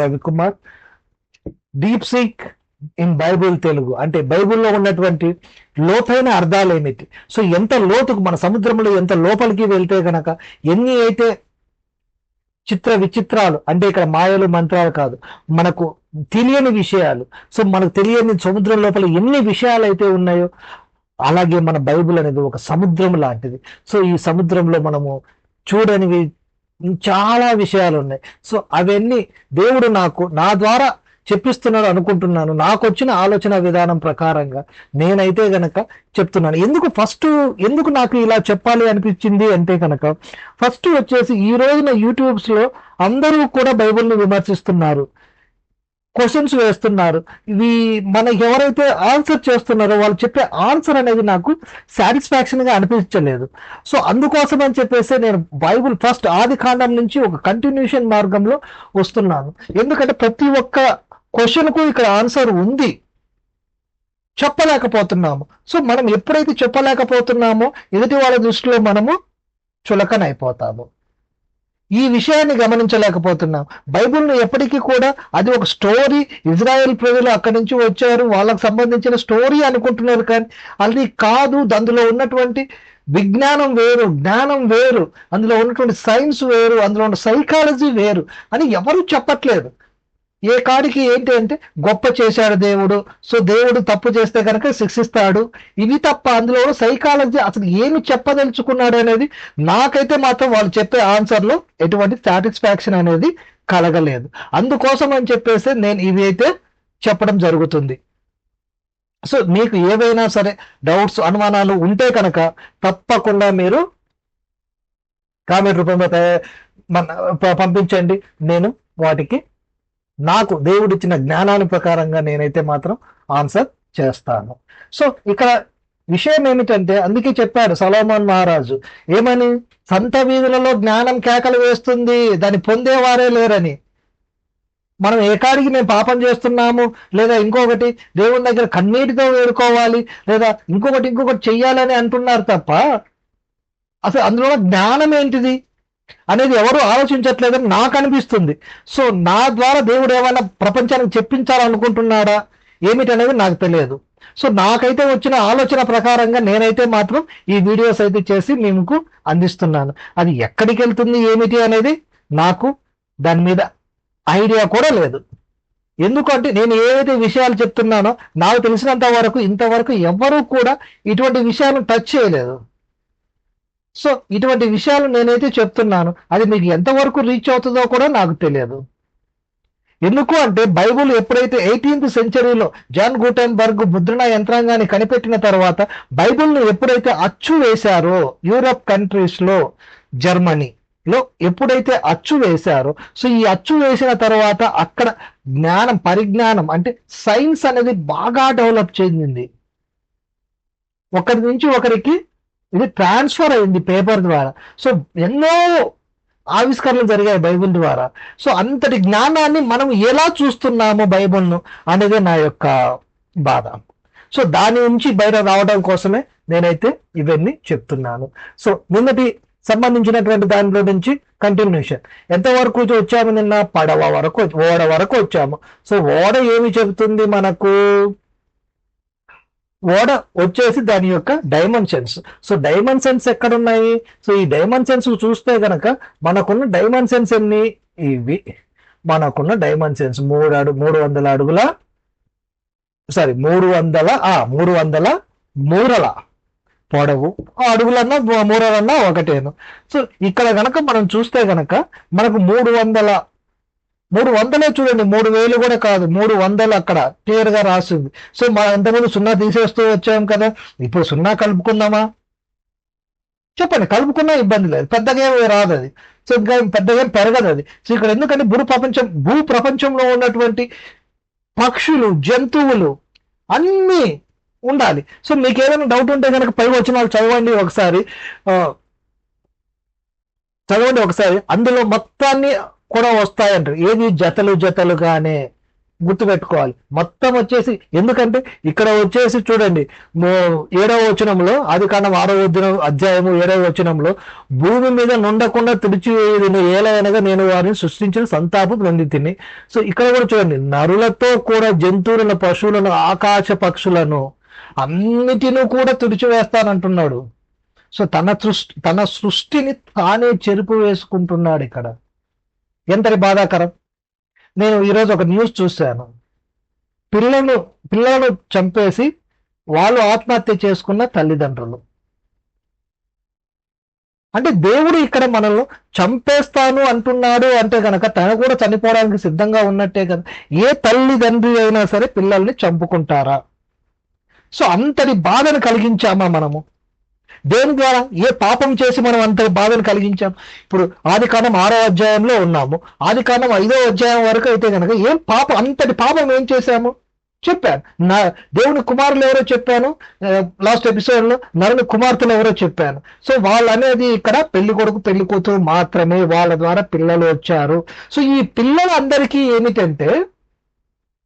Ravikumar. Deep seek in Bible Telugu అంటే బైబిల్లో ఉన్నటువంటి లోతైన అర్థాలు ఏమిటి. సో ఎంత లోతుకు మన సముద్రంలో ఎంత లోపలికి వెళ్తే గనక ఎన్ని అయితే చిత్ర విచిత్రాలు, అంటే ఇక్కడ మాయలు మంత్రాలు కాదు, మనకు తెలియని విషయాలు. సో మనకు తెలియని సముద్రం లోపల ఎన్ని విషయాలు అయితే ఉన్నాయో, అలాగే మన బైబిల్ అనేది ఒక సముద్రం లాంటిది. సో ఈ సముద్రంలో మనము చూడనివి చాలా విషయాలు ఉన్నాయి. సో అవన్నీ దేవుడు నాకు నా ద్వారా చెప్పిస్తున్నాడు అనుకుంటున్నాను. నాకు వచ్చిన ఆలోచన విధానం ప్రకారంగా నేనైతే గనక చెప్తున్నాను. ఎందుకు నాకు ఇలా చెప్పాలి అనిపించింది అంటే కనుక, ఫస్ట్ వచ్చేసి ఈ రోజున యూట్యూబ్స్ లో అందరూ కూడా బైబిల్ని విమర్శిస్తున్నారు, క్వశ్చన్స్ వేస్తున్నారు. ఇవి మనకి ఎవరైతే ఆన్సర్ చేస్తున్నారో వాళ్ళు చెప్పే ఆన్సర్ అనేది నాకు సాటిస్ఫాక్షన్ గా అనిపించలేదు. సో అందుకోసం అని చెప్పేసి నేను బైబిల్ ఫస్ట్ ఆది కాండం నుంచి ఒక కంటిన్యూషన్ మార్గంలో వస్తున్నాను. ఎందుకంటే ప్రతి ఒక్క క్వశ్చన్ కు ఇక్కడ ఆన్సర్ ఉంది, చెప్పలేకపోతున్నాము. సో మనం ఎప్పుడైతే చెప్పలేకపోతున్నామో ఎదుటి వాళ్ళ దృష్టిలో మనము చులకనైపోతాము. ఈ విషయాన్ని గమనించలేకపోతున్నాం. బైబిల్ను ఎప్పటికీ కూడా అది ఒక స్టోరీ, ఇజ్రాయెల్ ప్రజలు అక్కడి నుంచి వచ్చారు, వాళ్ళకు సంబంధించిన స్టోరీ అనుకుంటున్నారు. కానీ అది కాదు. అందులో ఉన్నటువంటి విజ్ఞానం వేరు, జ్ఞానం వేరు, అందులో ఉన్నటువంటి సైన్స్ వేరు, అందులో ఉన్న సైకాలజీ వేరు అని ఎవరు చెప్పట్లేదు. ఏ కాడికి ఏంటి అంటే గొప్ప చేశాడు దేవుడు, సో దేవుడు తప్పు చేస్తే కనుక శిక్షిస్తాడు, ఇవి తప్ప అందులో సైకాలజీ అసలు ఏమి చెప్పదలుచుకున్నాడు అనేది నాకైతే మాత్రం వాళ్ళు చెప్పే ఆన్సర్లో ఎటువంటి సాటిస్ఫాక్షన్ అనేది కలగలేదు. అందుకోసం అని చెప్పేసి నేను ఇవి అయితే చెప్పడం జరుగుతుంది. సో మీకు ఏవైనా సరే డౌట్స్, అనుమానాలు ఉంటే కనుక తప్పకుండా మీరు కామెంట్ రూపంలో పంపించండి. నేను వాటికి నాకు దేవుడిచ్చిన జ్ఞానాల ప్రకారంగా నేనైతే మాత్రం ఆన్సర్ చేస్తాను. సో ఇక్కడ విషయం ఏమిటంటే, అందుకే చెప్పాడు సొలొమోన్ మహారాజు ఏమని, సంత వీధులలో జ్ఞానం కేకలు వేస్తుంది, దాన్ని పొందేవారే లేరని. మనం ఏకాడికి మేము పాపం చేస్తున్నాము, లేదా ఇంకొకటి దేవుని దగ్గర కన్నీటితో వేడుకోవాలి, లేదా ఇంకొకటి చెయ్యాలని అంటున్నారు తప్ప అసలు అందులో జ్ఞానం ఏంటిది అనేది ఎవరు ఆలోచించట్లేదని నాకు అనిపిస్తుంది. సో నా ద్వారా దేవుడు ఏమైనా ప్రపంచానికి చెప్పించాలనుకుంటున్నాడా ఏమిటనేది నాకు తెలియదు. సో నాకైతే వచ్చిన ఆలోచన ప్రకారంగా నేనైతే మాత్రం ఈ వీడియోస్ అయితే చేసి మీకు అందిస్తున్నాను. అది ఎక్కడికి వెళ్తుంది ఏమిటి అనేది నాకు దాని మీద ఐడియా కూడా లేదు. ఎందుకంటే నేను ఏవైతే విషయాలు చెప్తున్నానో నాకు తెలిసినంత వరకు ఇంతవరకు ఎవరూ కూడా ఇటువంటి విషయాలను టచ్ చేయలేదు. సో ఇటువంటి విషయాలు నేనైతే చెప్తున్నాను, అది మీకు ఎంతవరకు రీచ్ అవుతుందో కూడా నాకు తెలియదు. ఎందుకు అంటే బైబుల్ ఎప్పుడైతే 18th సెంచరీలో జాన్ గూటెన్బర్గ్ ముద్రణ యంత్రాంగాన్ని కనిపెట్టిన తర్వాత బైబుల్ను ఎప్పుడైతే అచ్చు వేశారో యూరప్ కంట్రీస్ లో, జర్మనీలో ఎప్పుడైతే అచ్చు వేశారో, సో ఈ అచ్చు వేసిన తర్వాత అక్కడ పరిజ్ఞానం అంటే సైన్స్ అనేది బాగా డెవలప్ చెందింది. ఒకరి నుంచి ఒకరికి ఇది ట్రాన్స్ఫర్ అయింది పేపర్ ద్వారా. సో ఎన్నో ఆవిష్కరణలు జరిగాయి బైబిల్ ద్వారా. సో అంతటి జ్ఞానాన్ని మనం ఎలా చూస్తున్నామో బైబిల్ను అనేది నా యొక్క బాధ. సో దాని నుంచి బయట రావడం కోసమే నేనైతే ఇవన్నీ చెప్తున్నాను. సో నిన్నటి సంబంధించినటువంటి దానిలో నుంచి కంటిన్యూషన్ ఎంతవరకు వచ్చాము, నిన్న ఓడ వరకు వచ్చాము. సో ఓడ ఏమి చెబుతుంది మనకు, ఓడ వచ్చేసి దాని యొక్క డైమెన్షన్స్. సో డైమెన్షన్స్ ఎక్కడున్నాయి, సో ఈ డైమెన్షన్స్ చూస్తే గనక మనకున్న డైమెన్షన్స్ ఎన్ని, ఇవి మనకున్న డైమెన్షన్స్ 300 అడుగుల 300 మూరల పొడవు, అడుగులన్నా మూరలన్నా ఒకటేను. సో ఇక్కడ గనక మనం చూస్తే గనక మనకు 300 చూడండి, 3000 కూడా కాదు, 300 అక్కడ క్లియర్ గా రాసింది. సో మనం ఎంతమంది 0 తీసేస్తూ వచ్చాం కదా, ఇప్పుడు 0 కలుపుకుందామా చెప్పండి, కలుపుకున్నా ఇబ్బంది లేదు, పెద్దగా రాదు అది. సో ఇంకా పెద్దగా పెరగదు అది. సో ఇక్కడ ఎందుకంటే భూ ప్రపంచంలో ఉన్నటువంటి పక్షులు, జంతువులు అన్నీ ఉండాలి. సో మీకు ఏదైనా డౌట్ ఉంటే కనుక పై వచ్చిన వాళ్ళు చదవండి ఒకసారి, అందులో మొత్తాన్ని కూడా వస్తాయంటారు. ఏది జతలుగానే గుర్తుపెట్టుకోవాలి. మొత్తం వచ్చేసి ఎందుకంటే ఇక్కడ వచ్చేసి చూడండి 7వ వచనంలో, ఆదికాండం 6వ అధ్యాయము 7వ వచనంలో, భూమి మీద నుండకుండా తుడిచివేయదు ఏలయనగా నేను వారిని సృష్టించిన సంతాపం పొందితిని. సో ఇక్కడ కూడా చూడండి, నరులతో కూడా జంతువులను, పశువులను, ఆకాశ పక్షులను అన్నిటినీ కూడా తుడిచివేస్తానంటున్నాడు. సో తన సృష్టిని తానే చెరుపు వేసుకుంటున్నాడు ఇక్కడ. ఎంతటి బాధాకరం. నేను ఈరోజు ఒక న్యూస్ చూశాను. పిల్లలను చంపేసి వాళ్ళు ఆత్మహత్య చేసుకున్న తల్లిదండ్రులు. అంటే దేవుడు ఇక్కడ మనల్ని చంపేస్తాను అంటున్నాడు అంటే కనుక తను కూడా చనిపోవడానికి సిద్ధంగా ఉన్నట్టే కదా. ఏ తల్లిదండ్రి అయినా సరే పిల్లల్ని చంపుకుంటారా? సో అంతటి బాధను కలిగించామా మనము? దేని ద్వారా? ఏ పాపం చేసి మనం అంత బాధను కలిగించాం? ఇప్పుడు ఆదికాండం 6వ అధ్యాయంలో ఉన్నాము. ఆదికాండం 5వ అధ్యాయం వరకు అయితే కనుక ఏం పాపం, అంతటి పాపం ఏం చేశాము చెప్పాను. దేవుని కుమారులు ఎవరో చెప్పాను లాస్ట్ ఎపిసోడ్ లో, నరుని కుమార్తెలు ఎవరో చెప్పాను. సో వాళ్ళు అనేది ఇక్కడ పెళ్లి కొడుకు పెళ్లి కూతురు మాత్రమే, వాళ్ళ ద్వారా పిల్లలు వచ్చారు. సో ఈ పిల్లలందరికీ ఏమిటంటే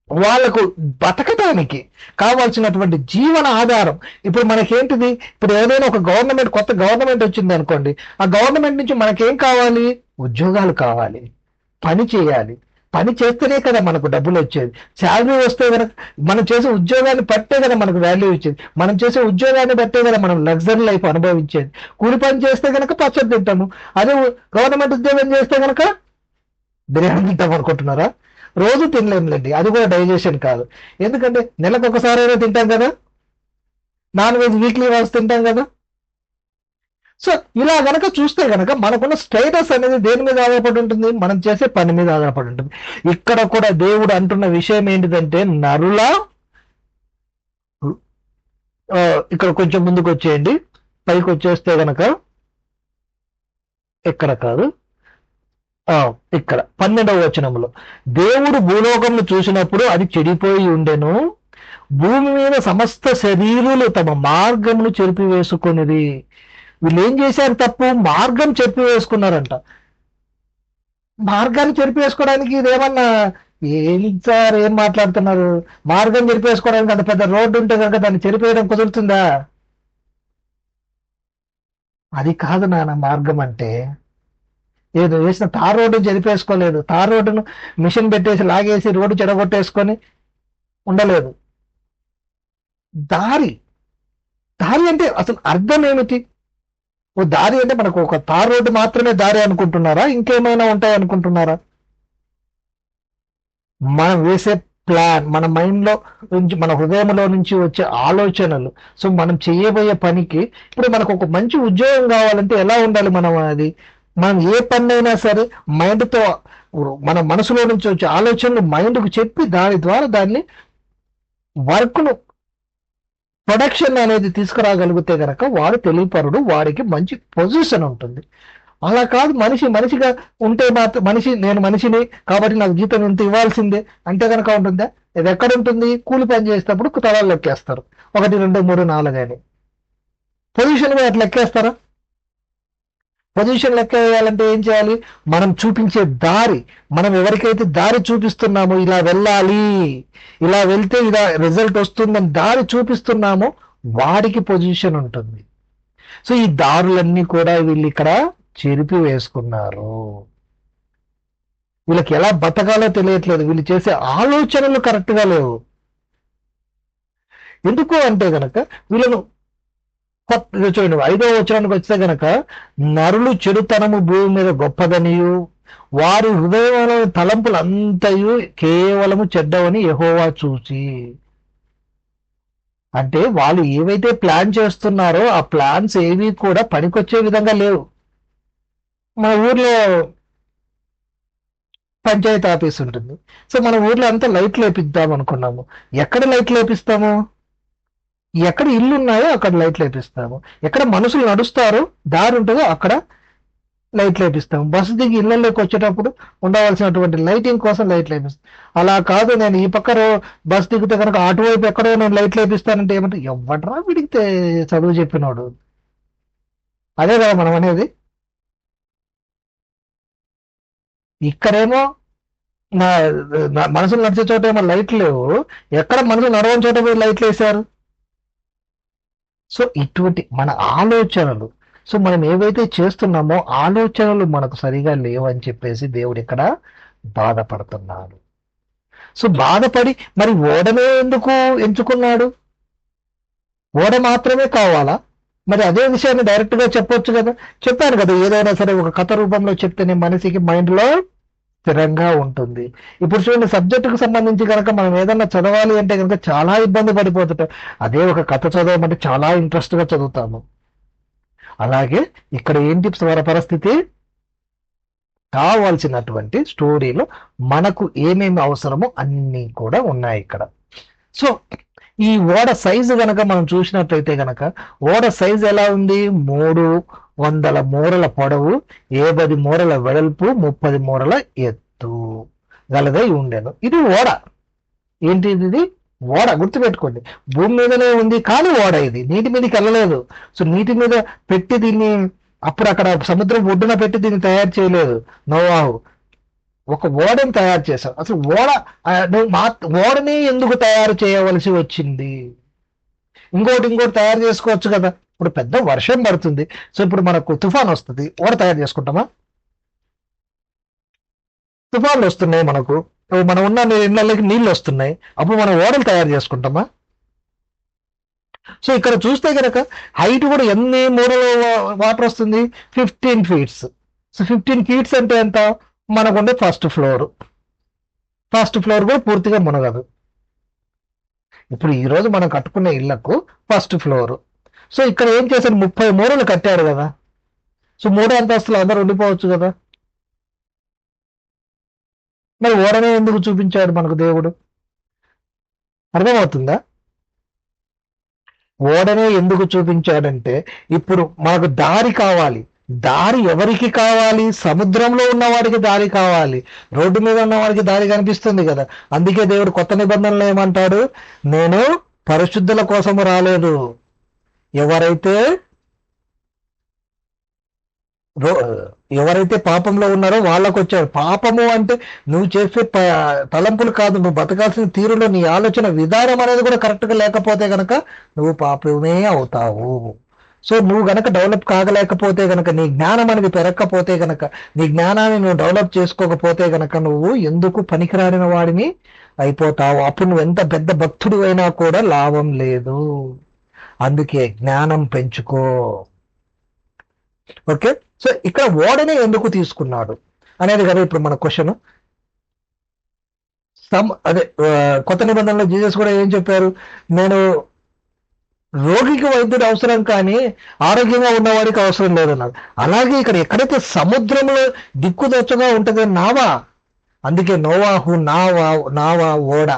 వాళ్ళకు బతకటానికి కావాల్సినటువంటి జీవన ఆధారం. ఇప్పుడు మనకేంటిది, ఇప్పుడు ఏదైనా ఒక కొత్త గవర్నమెంట్ వచ్చింది అనుకోండి, ఆ గవర్నమెంట్ నుంచి మనకేం కావాలి? ఉద్యోగాలు కావాలి, పని చేయాలి. పని చేస్తేనే కదా మనకు డబ్బులు వచ్చేది. శాలరీ వస్తే కనుక, మనం చేసే ఉద్యోగాన్ని బట్టే కదా మనకు వాల్యూ ఇచ్చేది. మనం చేసే ఉద్యోగాన్ని బట్టే కదా మనం లగ్జరీ లైఫ్ అనుభవించేది. కూలి పని చేస్తే కనుక పచ్చడి తింటాము. అదే గవర్నమెంట్ ఉద్యోగం చేస్తే కనుక బిర్యానీ తింటాం అనుకుంటున్నారా? రోజు తినలేములేండి, అది కూడా డైజెషన్ కాదు. ఎందుకంటే నెలకు ఒకసారి అయినా తింటాం కదా, నాన్ వెజ్ వీక్లీ వన్స్ తింటాం కదా. సో ఇలా గనక చూస్తే గనక మనకున్న స్టేటస్ అనేది దేని మీద ఆధారపడి ఉంటుంది? మనం చేసే పని మీద ఆధారపడి ఉంటుంది. ఇక్కడ కూడా దేవుడు అంటున్న విషయం ఏంటిదంటే, నరుల ఇక్కడ కొంచెం ముందుకు వచ్చేయండి, పైకి వచ్చేస్తే గనక ఎక్కడ కాదు, ఇక్కడ 12వ వచనంలో, దేవుడు భూలోకంను చూసినప్పుడు అది చెడిపోయి ఉండెను, భూమి మీద సమస్త శరీరులు తమ మార్గమును చెరిపివేసుకునేది. వీళ్ళు ఏం చేశారు తప్పు? మార్గం చెరిపివేసుకున్నారంట. మార్గాన్ని చెరిపివేసుకోవడానికి ఇదేమన్నా ఏం సార్, ఏం మాట్లాడుతున్నారు? మార్గం చెరిపేసుకోవడానికి అంత పెద్ద రోడ్డు ఉంటే కనుక దాన్ని చెరిపేయడం కుదురుతుందా? అది కాదు నాన్న మార్గం అంటే. ఏదో వేసిన తార్ రోడ్డును చెరిపేసుకోలేదు, తార్ రోడ్డును మిషన్ పెట్టేసి లాగేసి రోడ్డు చెడగొట్టేసుకొని ఉండలేదు. దారి అంటే అసలు అర్థం ఏమిటి? ఓ దారి అంటే మనకు ఒక తార్ రోడ్డు మాత్రమే దారి అనుకుంటున్నారా? ఇంకేమైనా ఉంటాయి అనుకుంటున్నారా? మనం వేసే ప్లాన్, మన మైండ్లో నుంచి, మన హృదయంలో నుంచి వచ్చే ఆలోచనలు, సో మనం చేయబోయే పనికి, ఇప్పుడు మనకు ఒక మంచి ఉద్యోగం కావాలంటే ఎలా ఉండాలి మనం? అది మనం ఏ పని అయినా సరే మైండ్తో, మన మనసులో నుంచి వచ్చే ఆలోచనలు మైండ్కు చెప్పి దాని ద్వారా దాన్ని వర్క్ను, ప్రొడక్షన్ అనేది తీసుకురాగలిగితే గనక వాడు తెలివిపరుడు, వాడికి మంచి పొజిషన్ ఉంటుంది. అలా కాదు, మనిషిగా ఉంటే మాత్రం, నేను మనిషిని కాబట్టి నాకు జీతం ఇంత ఇవ్వాల్సిందే అంటే కనుక ఉంటుందా? ఇది ఎక్కడ ఉంటుంది? కూలి పని చేసేటప్పుడు తలాలు లెక్కేస్తారు, 1 2 3 4 అని. పొజిషన్ మీద అట్లా లెక్కేస్తారా? పొజిషన్ లెక్క వేయాలంటే ఏం చేయాలి? మనం చూపించే దారి, మనం ఎవరికైతే దారి చూపిస్తున్నామో, ఇలా వెళ్ళాలి, ఇలా వెళ్తే ఇలా రిజల్ట్ వస్తుందని దారి చూపిస్తున్నామో వాడికి పొజిషన్ ఉంటుంది. సో ఈ దారులన్నీ కూడా వీళ్ళు ఇక్కడ చెరిపి వేసుకున్నారు. వీళ్ళకి ఎలా బతకాలో తెలియట్లేదు, వీళ్ళు చేసే ఆలోచనలు కరెక్ట్గా లేవు. ఎందుకు అంటే గనక వీళ్ళను చూడండి, 5వ వచనానికి వస్తే గనక, నరులు చెడుతనము భూమి మీద గొప్పదనియు, వారి హృదయంలో తలంపులు అంతయు కేవలము చెడ్డవని యెహోవా చూసి. అంటే వాళ్ళు ఏవైతే ప్లాన్ చేస్తున్నారో ఆ ప్లాన్స్ ఏవి కూడా పనికొచ్చే విధంగా లేవు. మన ఊర్లో పంచాయతీ ఆఫీస్ ఉంటుంది. సో మన ఊర్లో అంతా లైట్లు వేపిద్దాం అనుకున్నాము. ఎక్కడ లైట్లు వేపిస్తాము? ఎక్కడ ఇల్లు ఉన్నాయో అక్కడ లైట్లు వేపిస్తాము. ఎక్కడ మనుషులు నడుస్తారో దారి ఉంటుందో అక్కడ లైట్లు వేపిస్తాము. బస్సు దిగి ఇళ్లలోకి వచ్చేటప్పుడు ఉండవలసినటువంటి లైటింగ్ కోసం లైట్లు వేపిస్తాం. అలా కాదు, నేను ఈ పక్క బస్సు దిగితే కనుక అటువైపు ఎక్కడో నేను లైట్లు వేపిస్తానంటే ఏమంటే, ఎవడరా వీడికి చదువు చెప్పినోడు? అదే కదా మనం అనేది. ఇక్కడేమో నా మనుషులు నడిచే చోట ఏమో లైట్లు లేవు, ఎక్కడ మనుషులు నడవని చోట పోయి లైట్లు వేశారు. సో ఇటువంటి మన ఆలోచనలు, సో మనం ఏవైతే చేస్తున్నామో ఆలోచనలు మనకు సరిగా లేవని చెప్పేసి దేవుడు ఇక్కడ బాధపడుతున్నాడు. సో బాధపడి మరి ఓడనే ఎందుకు ఎంచుకున్నాడు? ఓడ మాత్రమే కావాలా? మరి అదే విషయాన్ని డైరెక్ట్ గా చెప్పొచ్చు కదా. చెప్పాను కదా, ఏదైనా సరే ఒక కథ రూపంలో చెప్తేనే మనిషికి మైండ్ లో స్థిరంగా ఉంటుంది. ఇప్పుడు చూడండి, సబ్జెక్టుకు సంబంధించి కనుక మనం ఏదన్నా చదవాలి అంటే కనుక చాలా ఇబ్బంది పడిపోతుంటాం. అదే ఒక కథ చదవమంటే చాలా ఇంట్రెస్ట్ గా చదువుతాము. అలాగే ఇక్కడ ఏంటి పరిస్థితి, కావాల్సినటువంటి స్టోరీలో మనకు ఏమేమి అవసరమో అన్నీ కూడా ఉన్నాయి ఇక్కడ. సో ఈ ఓడ సైజు గనక మనం చూసినట్లయితే గనక ఓడ సైజు ఎలా ఉంది? 300 మూరల పొడవు, 50 మూరల వెడల్పు, 30 మూరల ఎత్తు గలదై ఉండేను. ఇది ఓడ. ఏంటి ఇది? ఓడ. గుర్తుపెట్టుకోండి, భూమి మీదనే ఉంది కానీ ఓడ ఇది నీటి మీదకి వెళ్ళలేదు. సో నీటి మీద పెట్టి దీన్ని అప్పుడు అక్కడ సముద్రం ఒడ్డున పెట్టి దీన్ని తయారు చేయలేదు నోవాహు. ఒక ఓడని తయారు చేశావు. అసలు ఓడని ఎందుకు తయారు చేయవలసి వచ్చింది? ఇంకోటి తయారు చేసుకోవచ్చు కదా. ఇప్పుడు పెద్ద వర్షం పడుతుంది, సో ఇప్పుడు మనకు తుఫాన్ వస్తుంది, ఓడ తయారు చేసుకుంటామా? తుఫాన్లు వస్తున్నాయి, మనకు మనం ఉన్న ఇళ్ళకి నీళ్ళు వస్తున్నాయి, అప్పుడు మనం ఓడలు తయారు చేసుకుంటామా? సో ఇక్కడ చూస్తే కనుక హైట్ కూడా ఎన్ని మూరల వాటర్ వస్తుంది? 15 ఫీట్స్. సో 15 ఫీట్స్ అంటే ఎంత? మనకుండే ఫస్ట్ ఫ్లోర్ కూడా పూర్తిగా మునగదు. ఇప్పుడు ఈ రోజు మనం కట్టుకునే ఇళ్లకు ఫస్ట్ ఫ్లోర్. సో ఇక్కడ ఏం చేశారు? 30 మూరలు కట్టారు కదా. సో 3 అంతస్తులు అందరూ ఉండిపోవచ్చు కదా. మరి ఓడనే ఎందుకు చూపించాడు మనకు దేవుడు? అర్థమవుతుందా? ఓడనే ఎందుకు చూపించాడంటే ఇప్పుడు మనకు దారి కావాలి. దారి ఎవరికి కావాలి? సముద్రంలో ఉన్నవాడికి దారి కావాలి, రోడ్డు మీద ఉన్నవాడికి దారి కనిపిస్తుంది కదా. అందుకే దేవుడు కొత్త నిబంధనలు ఏమంటాడు? నేను పరిశుద్ధుల కోసము రాలేదు, ఎవరైతే పాపంలో ఉన్నారో వాళ్ళకు వచ్చాడు. పాపము అంటే నువ్వు చేసే తలంపులు కాదు, నువ్వు బతకాల్సిన తీరులో నీ ఆలోచన విధానం అనేది కూడా కరెక్ట్గా లేకపోతే గనక నువ్వు పాపమే అవుతావు. సో నువ్వు గనక డెవలప్ కాగలేకపోతే గనక, నీ జ్ఞానం అనేది పెరగకపోతే గనక, నీ జ్ఞానాన్ని నువ్వు డెవలప్ చేసుకోకపోతే గనక నువ్వు ఎందుకు పనికిరాడిన వాడిని అయిపోతావు. అప్పుడు నువ్వు ఎంత పెద్ద భక్తుడు అయినా కూడా లాభం లేదు. అందుకే జ్ఞానం పెంచుకో. ఓకే, సో ఇక్కడ ఓడనే ఎందుకు తీసుకున్నాడు అనేది కదా ఇప్పుడు మన క్వశ్చన్. అదే కొత్త నిబంధనలో జీసస్ కూడా ఏం చెప్పారు? నేను రోగికి వైద్యుడు అవసరం కానీ ఆరోగ్యంగా ఉన్నవాడికి అవసరం లేదన్నాడు. అలాగే ఇక్కడ ఎక్కడైతే సముద్రంలో దిక్కుదొచ్చగా ఉంటుంది నావా, అందుకే నోవాహు నావా ఓడ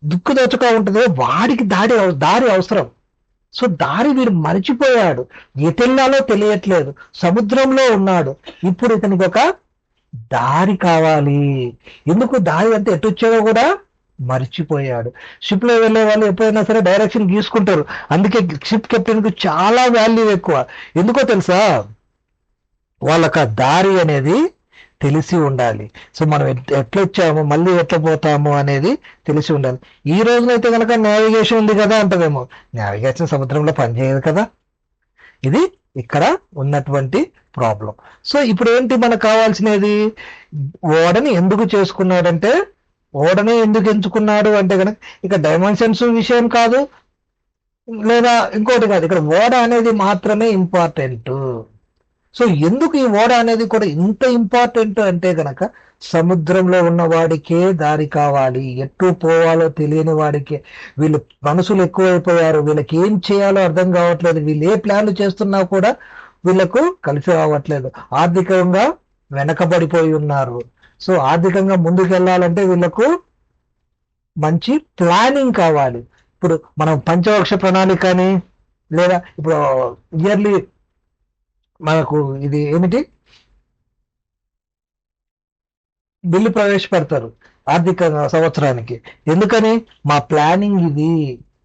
దిక్కుదొచ్చగా ఉంటుంది, వాడికి దారి అవసరం. సో దారి వీడు మరిచిపోయాడు, ఎటెల్లాలో తెలియట్లేదు, సముద్రంలో ఉన్నాడు. ఇప్పుడు ఇతనికి ఒక దారి కావాలి. ఎందుకు? దారి అంటే ఎటు వచ్చాడో కూడా మర్చిపోయాడు. షిప్ లో వెళ్ళే వాళ్ళు ఎప్పుడైనా సరే డైరెక్షన్ గీసుకుంటారు. అందుకే షిప్ కెప్టెన్ కు చాలా వాల్యూ ఎక్కువ. ఎందుకో తెలుసా? వాళ్ళకి ఆ దారి అనేది తెలిసి ఉండాలి. సో మనం ఎట్లా వచ్చాము, మళ్ళీ ఎట్లా పోతాము అనేది తెలిసి ఉండాలి. ఈ రోజునైతే కనుక నావిగేషన్ ఉంది కదా అంటదేమో. నావిగేషన్ సముద్రంలో పనిచేయదు కదా. ఇది ఇక్కడ ఉన్నటువంటి ప్రాబ్లం. సో ఇప్పుడు ఏంటి మనకు కావాల్సినది? ఓడని ఎందుకు చేసుకున్నాడంటే, ఓడనే ఎందుకు ఎంచుకున్నాడు అంటే కనుక ఇక డైమెన్షన్స్ విషయం కాదు, లేదా ఇంకోటి కాదు, ఇక్కడ ఓడ అనేది మాత్రమే ఇంపార్టెంట్. సో ఎందుకు ఈ ఓడ అనేది కూడా ఇంత ఇంపార్టెంట్ అంటే గనక, సముద్రంలో ఉన్న వాడికే దారి కావాలి, ఎటు పోవాలో తెలియని వాడికే. వీళ్ళు మనుషులు ఎక్కువైపోయారు, వీళ్ళకి ఏం చేయాలో అర్థం కావట్లేదు, వీళ్ళు ఏ ప్లాన్లు చేస్తున్నా కూడా వీళ్ళకు కలిసి రావట్లేదు, ఆర్థికంగా వెనకబడిపోయి ఉన్నారు. సో ఆర్థికంగా ముందుకు వెళ్ళాలంటే వీళ్ళకు మంచి ప్లానింగ్ కావాలి. ఇప్పుడు మనం పంచవర్ష ప్రణాళిక అని, లేదా ఇప్పుడు ఇయర్లీ మనకు ఇది ఏమిటి బిల్లు ప్రవేశపెడతారు ఆర్థిక సంవత్సరానికి. ఎందుకని? మా ప్లానింగ్ ఇది,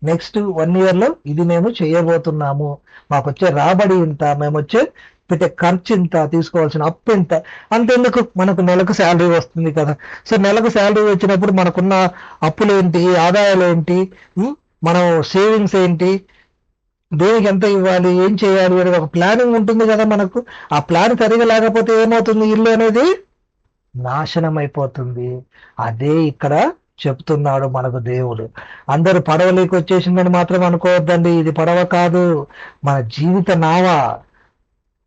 నెక్స్ట్ 1 year లో ఇది మేము చేయబోతున్నాము, మాకు వచ్చే రాబడి ఇంత, మేము వచ్చే పెట్టే ఖర్చు ఇంత, తీసుకోవాల్సిన అప్పు ఇంత. అంతెందుకు, మనకు నెలకు శాలరీ వస్తుంది కదా. సో నెలకు శాలరీ వచ్చినప్పుడు మనకున్న అప్పులు ఏంటి, ఆదాయాలు ఏంటి, మనం సేవింగ్స్ ఏంటి, దేనికి ఎంత ఇవ్వాలి, ఏం చేయాలి అనేది ఒక ప్లానింగ్ ఉంటుంది కదా మనకు. ఆ ప్లాన్ సరిగా లేకపోతే ఏమవుతుంది, ఇల్లు అనేది నాశనం అయిపోతుంది. అదే ఇక్కడ చెప్తున్నాడు మనకు దేవుడు. అందరూ పడవలోకి వచ్చేసిందని మాత్రం అనుకోవద్దండి, ఇది పడవ కాదు, మన జీవిత నావ.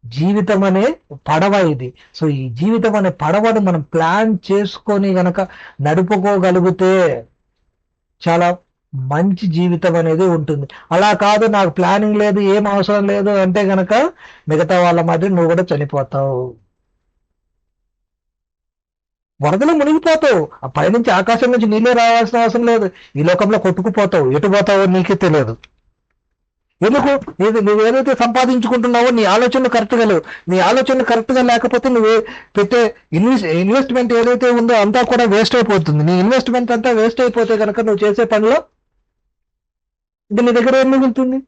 జీవితం అనే పడవ ఇది. సో ఈ జీవితం అనే పడవను మనం ప్లాన్ చేసుకొని గనక నడుపుకోగలిగితే చాలా మంచి జీవితం అనేది ఉంటుంది. అలా కాదు, నాకు ప్లానింగ్ లేదు, ఏం అవసరం లేదు అంటే గనక మిగతా వాళ్ళ మధ్య నువ్వు కూడా చనిపోతావు, వరదలో మునిగిపోతావు. ఆ పైనుంచి ఆకాశం నుంచి నీళ్ళే రావాల్సిన అవసరం లేదు, ఈ లోకంలో కొట్టుకుపోతావు, ఎటు పోతావో నీకే తెలియదు. ఎందుకు, నువ్వు ఏదైతే సంపాదించుకుంటున్నావో నీ ఆలోచనలు కరెక్ట్గా లేవు. నీ ఆలోచనలు కరెక్ట్గా లేకపోతే నువ్వు పెట్టే ఇన్వెస్ట్మెంట్ ఏదైతే ఉందో అంతా కూడా వేస్ట్ అయిపోతుంది. నీ ఇన్వెస్ట్మెంట్ అంతా వేస్ట్ అయిపోతే కనుక నువ్వు చేసే పనిలో ఇంకా నీ దగ్గర ఏం మిగులుతుంది,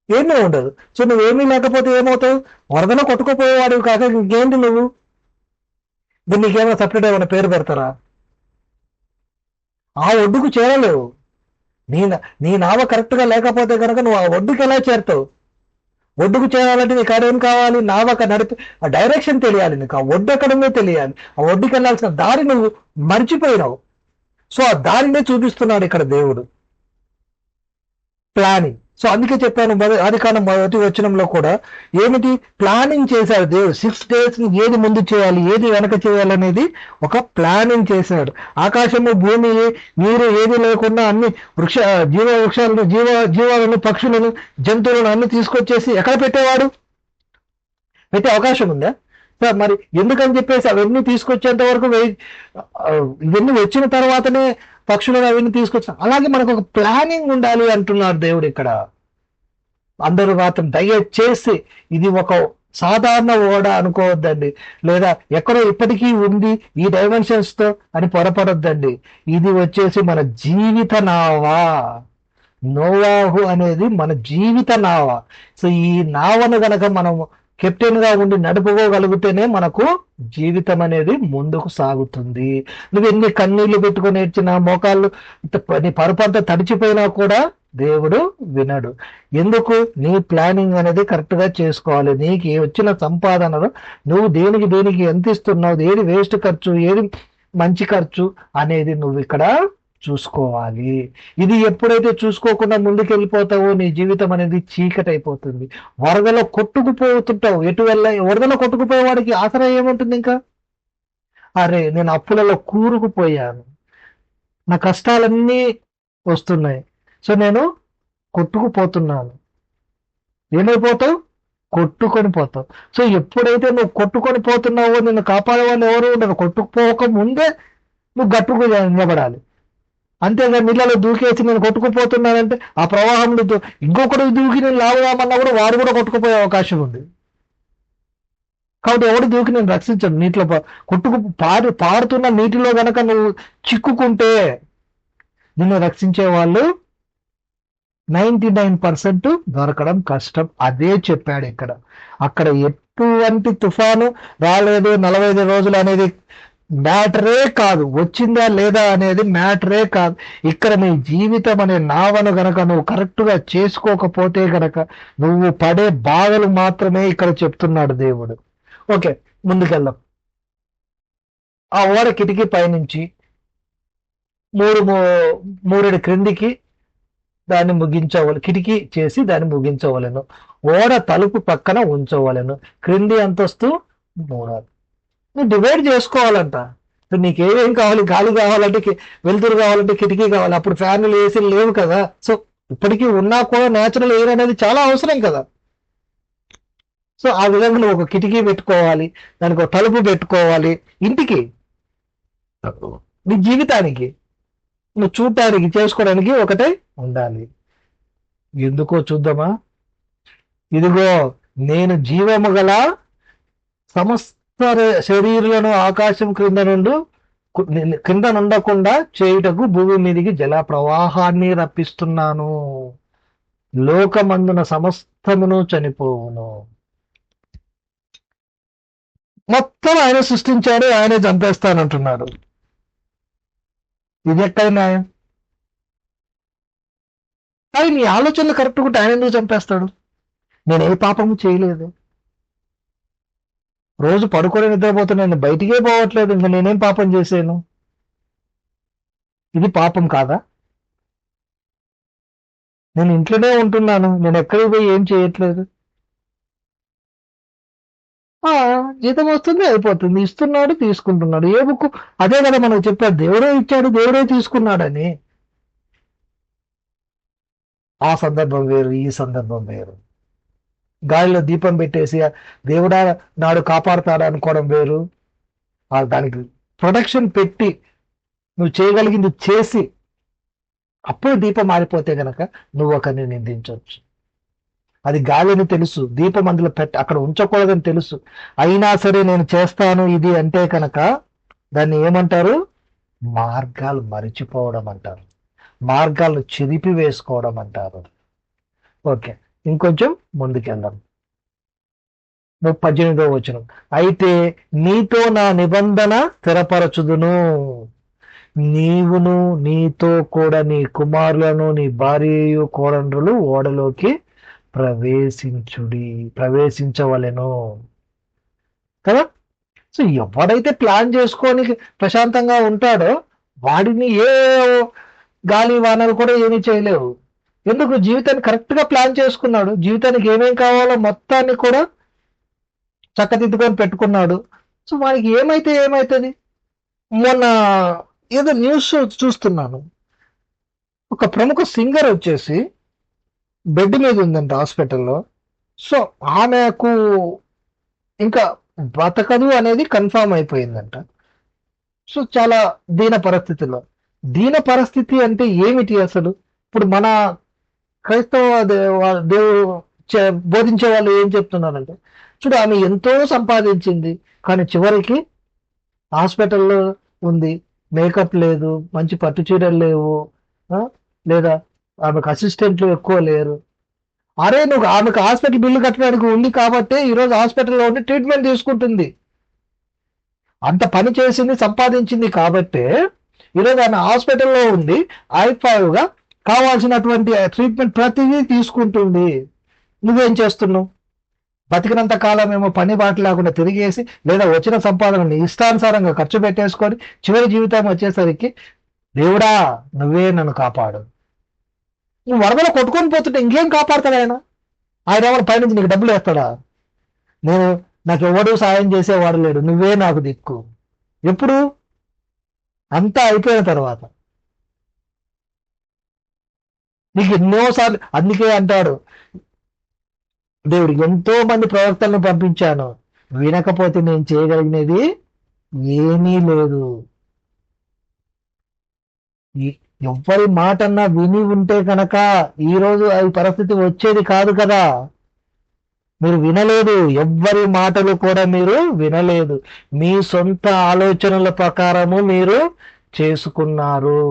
ఏమీ ఉండదు. సో నువ్వేమీ లేకపోతే ఏమవుతావు, వరదలో కొట్టుకుపోయేవాడు కాక ఇంకేంటి నువ్వు. ఇప్పుడు నీకేమైనా సపరేట్ ఏమైనా పేరు పెడతారా, ఆ ఒడ్డుకు చేరలేవు. నీ నావ కరెక్ట్ గా లేకపోతే కనుక నువ్వు ఆ ఒడ్డుకు ఎలా చేరుతావు. ఒడ్డుకు చేరాలంటే నీకు ఏం కావాలి, నావక నడిపి ఆ డైరెక్షన్ తెలియాలి నీకు, ఆ ఒడ్డు ఎక్కడుందో తెలియాలి, ఆ ఒడ్డుకి వెళ్ళాల్సిన దారి నువ్వు మర్చిపోయినావు. సో ఆ దారినే చూపిస్తున్నాడు ఇక్కడ దేవుడు, ప్లానింగ్. సో అందుకే చెప్పాను ఆదికాండం 1వ వచనంలో కూడా ఏమిటి ప్లానింగ్ చేశాడు దేవుడు. 6 days ఏది ముందు చేయాలి, ఏది వెనక చేయాలనేది ఒక ప్లానింగ్ చేశాడు. ఆకాశము, భూమి, నీరు ఏది లేకుండా అన్ని వృక్షాలను, జీవాలను, పక్షులను, జంతువులను అన్ని తీసుకొచ్చేసి ఎక్కడ పెట్టేవాడు, పెట్టే అవకాశం ఉందా. మరి ఎందుకని చెప్పేసి అవన్నీ తీసుకొచ్చేంత వరకు ఇవన్నీ వచ్చిన తర్వాతనే పక్షులను అవన్నీ తీసుకొచ్చాం. అలాగే మనకు ఒక ప్లానింగ్ ఉండాలి అంటున్నాడు దేవుడు ఇక్కడ. అందరూ మాత్రం దయచేసి ఇది ఒక సాధారణ ఓడ అనుకోవద్దండి, లేదా ఎక్కడో ఇప్పటికీ ఉంది ఈ డైమెన్షన్స్ తో అని పొరపడొద్దండి. ఇది వచ్చేసి మన జీవిత నావా. నోవాహు అనేది మన జీవిత నావ. సో ఈ నావను గనక మనం కెప్టెన్ గా ఉండి నడుపుకోగలిగితేనే మనకు జీవితం అనేది ముందుకు సాగుతుంది. నువ్వు ఎన్ని కన్నీళ్లు పెట్టుకొని ఏడ్చినా, మోకాళ్ళు నీ పరుపంతా తడిచిపోయినా కూడా దేవుడు వినడు. ఎందుకు, నీ ప్లానింగ్ అనేది కరెక్ట్ గా చేసుకోవాలి. నీకు వచ్చిన సంపాదనలో నువ్వు దేనికి ఎంత ఇస్తున్నావు, ఏది వేస్ట్ ఖర్చు, ఏది మంచి ఖర్చు అనేది నువ్వు ఇక్కడ చూసుకోవాలి. ఇది ఎప్పుడైతే చూసుకోకుండా ముందుకు వెళ్ళిపోతావో నీ జీవితం అనేది చీకటి అయిపోతుంది. వరదలో కొట్టుకుపోతుంటావు, ఎటు వరదలో కొట్టుకుపోయేవాడికి ఆసరా ఏముంటుంది ఇంకా, అరే నేను అప్పులలో కూరుకుపోయాను, నా కష్టాలన్నీ వస్తున్నాయి, సో నేను కొట్టుకుపోతున్నాను. ఏమైపోతావు, కొట్టుకొని పోతావు. సో ఎప్పుడైతే నువ్వు కొట్టుకొని పోతున్నావో నిన్ను కాపాడే వాళ్ళు ఎవరు ఉండరు. కొట్టుకుపోక ముందే నువ్వు గట్టుకు నిలబడాలి. అంతేగా నీళ్ళలో దూకేసి నేను కొట్టుకుపోతున్నానంటే ఆ ప్రవాహంలో ఇంకొకటి దూకి నేను లాగుదామన్నా కూడా వాడు కూడా కొట్టుకుపోయే అవకాశం ఉంది. కాబట్టి ఎవడు దూకి నేను రక్షించను. నీటిలో పారుతున్న నీటిలో గనక నువ్వు చిక్కుకుంటే నిన్ను రక్షించే వాళ్ళు 99% దొరకడం కష్టం. అదే చెప్పాడు ఇక్కడ. అక్కడ ఎటువంటి తుఫాను రాలేదు, 45 రోజులు అనేది మ్యాటరే కాదు, వచ్చిందా లేదా అనేది మ్యాటరే కాదు. ఇక్కడ నీ జీవితం అనే నావను గనక నువ్వు కరెక్ట్ గా చేసుకోకపోతే గనక నువ్వు పడే బాధలు మాత్రమే ఇక్కడ చెప్తున్నాడు దేవుడు. ఓకే, ముందుకెళ్దాం. ఆ ఓడ కిటికీ పైనుంచి మూరెడు క్రిందికి దాన్ని ముగించవలను, కిటికీ చేసి దాన్ని ముగించవలను, ఓడ తలుపు పక్కన ఉంచవలను, క్రింది అంతస్తు 3. నువ్వు డివైడ్ చేసుకోవాలంట. నీకు ఏమేం కావాలి, గాలి కావాలంటే, వెలుతురు కావాలంటే కిటికీ కావాలి. అప్పుడు ఫ్యాన్లు, ఏసీలు లేవు కదా. సో ఇప్పటికీ ఉన్నా కూడా న్యాచురల్ ఎయిర్ అనేది చాలా అవసరం కదా. సో ఆ విధంగా నువ్వు ఒక కిటికీ పెట్టుకోవాలి, దానికి ఒక తలుపు పెట్టుకోవాలి. ఇంటికి, నీ జీవితానికి, నువ్వు చూడటానికి, చేసుకోవడానికి ఒకటే ఉండాలి. ఎందుకో చూద్దామా. ఇదిగో నేను జీవము గల సమస్త శరీరులను ఆకాశం క్రింద నుండి కింద నుండకుండా చేయుటకు భూమి మీదికి జల ప్రవాహాన్ని రప్పిస్తున్నాను. లోకమందున సమస్తమును చనిపోవును. మొత్తం ఆయన సృష్టించాడు, ఆయనే చంపేస్తానంటున్నాడు. ఇది ఎక్కడ న్యాయం? కానీ నీ ఆలోచనలు కరెక్ట్ ఉంటే ఆయన ఎందుకు చంపేస్తాడు? నేను ఏ పాపము చేయలేదు, రోజు పడుకొని నిద్రపోతున్నాను, బయటికే పోవట్లేదు, ఇంకా నేనేం పాపం చేశాను? ఇది పాపం కాదా? నేను ఇంట్లోనే ఉంటున్నాను, నేను ఎక్కడికి పోయి ఏం చేయట్లేదు. జీతం వస్తుంది, అయిపోతుంది, ఇస్తున్నాడు, తీసుకుంటున్నాడు. ఏ బుక్ అదే కదా మనకు చెప్పాడు, దేవుడే ఇచ్చాడు, దేవుడే తీసుకున్నాడని. ఆ సందర్భం వేరు, ఈ సందర్భం వేరు. గాలిలో దీపం పెట్టేసి దేవుడా నాడు కాపాడుతాడు అనుకోవడం వేరు. దానికి ప్రొటెక్షన్ పెట్టి నువ్వు చేయగలిగింది చేసి అప్పుడు దీపం మారిపోతే గనక నువ్వు ఒకరిని నిందించవచ్చు. అది గాలిని తెలుసు, దీపం అందులో అక్కడ ఉంచకూడదని తెలుసు, అయినా సరే నేను చేస్తాను ఇది అంటే కనుక దాన్ని ఏమంటారు? మార్గాలు మరిచిపోవడం అంటారు, మార్గాలను చెరిపి వేసుకోవడం అంటారు. ఓకే, ఇంకొంచెం ముందుకెళ్దాం. 18వ వచనం. అయితే నీతో నా నిబంధన స్థిరపరచుదును, నీవును నీతో కూడా నీ కుమారులను నీ భార్యయు కోడండ్రులు ఓడలోకి ప్రవేశించవలెను కదా. సో ఎవడైతే ప్లాన్ చేసుకొని ప్రశాంతంగా ఉంటాడో వాడిని ఏ గాలి వానలు కూడా ఏమీ చేయలేవు. ఎందుకు? జీవితాన్ని కరెక్ట్ గా ప్లాన్ చేసుకున్నాడు, జీవితానికి ఏమేం కావాలో మొత్తాన్ని కూడా చక్కదిద్దుకొని పెట్టుకున్నాడు. సో వానికి ఏమైతే ఏమైతుంది? మొన్న ఏదో న్యూస్ చూస్తున్నాను, ఒక ప్రముఖ సింగర్ వచ్చేసి బెడ్ మీద ఉందంట హాస్పిటల్లో. సో ఆమెకు ఇంకా బతకదు అనేది కన్ఫామ్ అయిపోయిందంట. సో చాలా దీన పరిస్థితి అంటే ఏమిటి అసలు? ఇప్పుడు మన క్రైస్తవ దేవుడు బోధించే వాళ్ళు ఏం చెప్తున్నారంటే, చూడు ఆమె ఎంతో సంపాదించింది కానీ చివరికి హాస్పిటల్లో ఉంది, మేకప్ లేదు, మంచి పట్టు చీరలు లేవు, లేదా ఆమెకు అసిస్టెంట్లు ఎక్కువ లేరు. అరే నువ్వు ఆమెకు హాస్పిటల్ బిల్లు కట్టడానికి ఉంది కాబట్టి ఈరోజు హాస్పిటల్లో ఉండి ట్రీట్మెంట్ తీసుకుంటుంది. అంత పని చేసింది, సంపాదించింది కాబట్టే ఈరోజు ఆమె హాస్పిటల్లో ఉంది, ఐఫైవ్గా కావాల్సినటువంటి ట్రీట్మెంట్ ప్రతిదీ తీసుకుంటుంది. నువ్వేం చేస్తున్నావు? బతికినంత కాలం ఏమో పని బాట లేకుండా తిరిగేసి, లేదా వచ్చిన సంపాదనని ఇష్టానుసారంగా ఖర్చు పెట్టేసుకొని చివరి జీవితం వచ్చేసరికి దేవుడా నువ్వే నన్ను కాపాడు. నువ్వు వరదలో కొట్టుకొని పోతుంటే ఇంకేం కాపాడతాడు ఆయన? ఆయన ఎవరు పైనుంచి నీకు డబ్బులు వేస్తాడా? నాకు ఎవడు సాయం చేసేవాడు లేడు, నువ్వే నాకు దిక్కు. ఎప్పుడు? అంతా అయిపోయిన తర్వాత. నీకు ఎన్నోసార్లు అందుకే అంటాడు దేవుడు, ఎంతో మంది ప్రవక్తలను పంపించాను, వినకపోతే నేను చేయగలిగినది ఏమీ లేదు. ఎవ్వరి మాటన్నా విని ఉంటే కనుక ఈరోజు ఈ పరిస్థితి వచ్చేది కాదు కదా. మీరు వినలేదు, ఎవ్వరి మాటలు కూడా మీరు వినలేదు, మీ సొంత ఆలోచనల ప్రకారము మీరు చేసుకున్నారు.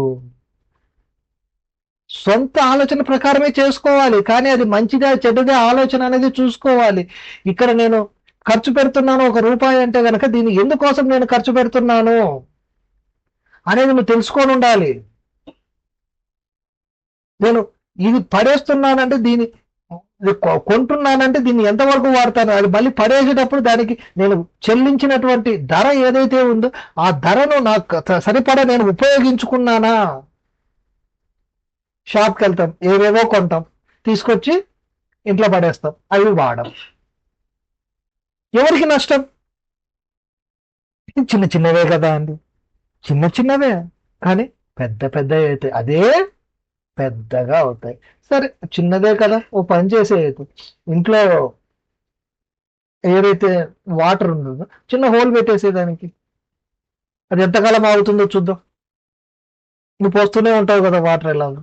సొంత ఆలోచన ప్రకారమే చేసుకోవాలి, కానీ అది మంచిదా చెడ్డదా ఆలోచన అనేది చూసుకోవాలి. ఇక్కడ నేను ఖర్చు పెడుతున్నాను ₹1 అంటే కనుక దీన్ని ఎందుకోసం నేను ఖర్చు పెడుతున్నాను అనేది నువ్వు తెలుసుకొని ఉండాలి. నేను ఇది పడేస్తున్నానంటే దీన్ని కొంటున్నానంటే దీన్ని ఎంతవరకు వాడతాను, అది మళ్ళీ పడేసేటప్పుడు దానికి నేను చెల్లించినటువంటి ధర ఏదైతే ఉందో ఆ ధరను నాకు సరిపడా నేను ఉపయోగించుకున్నానా? షాప్కి వెళ్తాం, ఏవేవో కొంటాం, తీసుకొచ్చి ఇంట్లో పడేస్తాం, అవి వాడం. ఎవరికి నష్టం? చిన్న చిన్నవే కదా అండి, చిన్న చిన్నవే, కానీ పెద్ద పెద్ద అయితే అదే పెద్దగా అవుతాయి. సరే చిన్నదే కదా, ఓ పని చేసేది, ఇంట్లో ఏదైతే వాటర్ ఉంటుందో చిన్న హోల్ పెట్టేసేదానికి, అది ఎంతకాలం ఆగుతుందో చూద్దాం. నువ్వు పోస్తూనే ఉంటావు కదా వాటర్ ఎలాగో.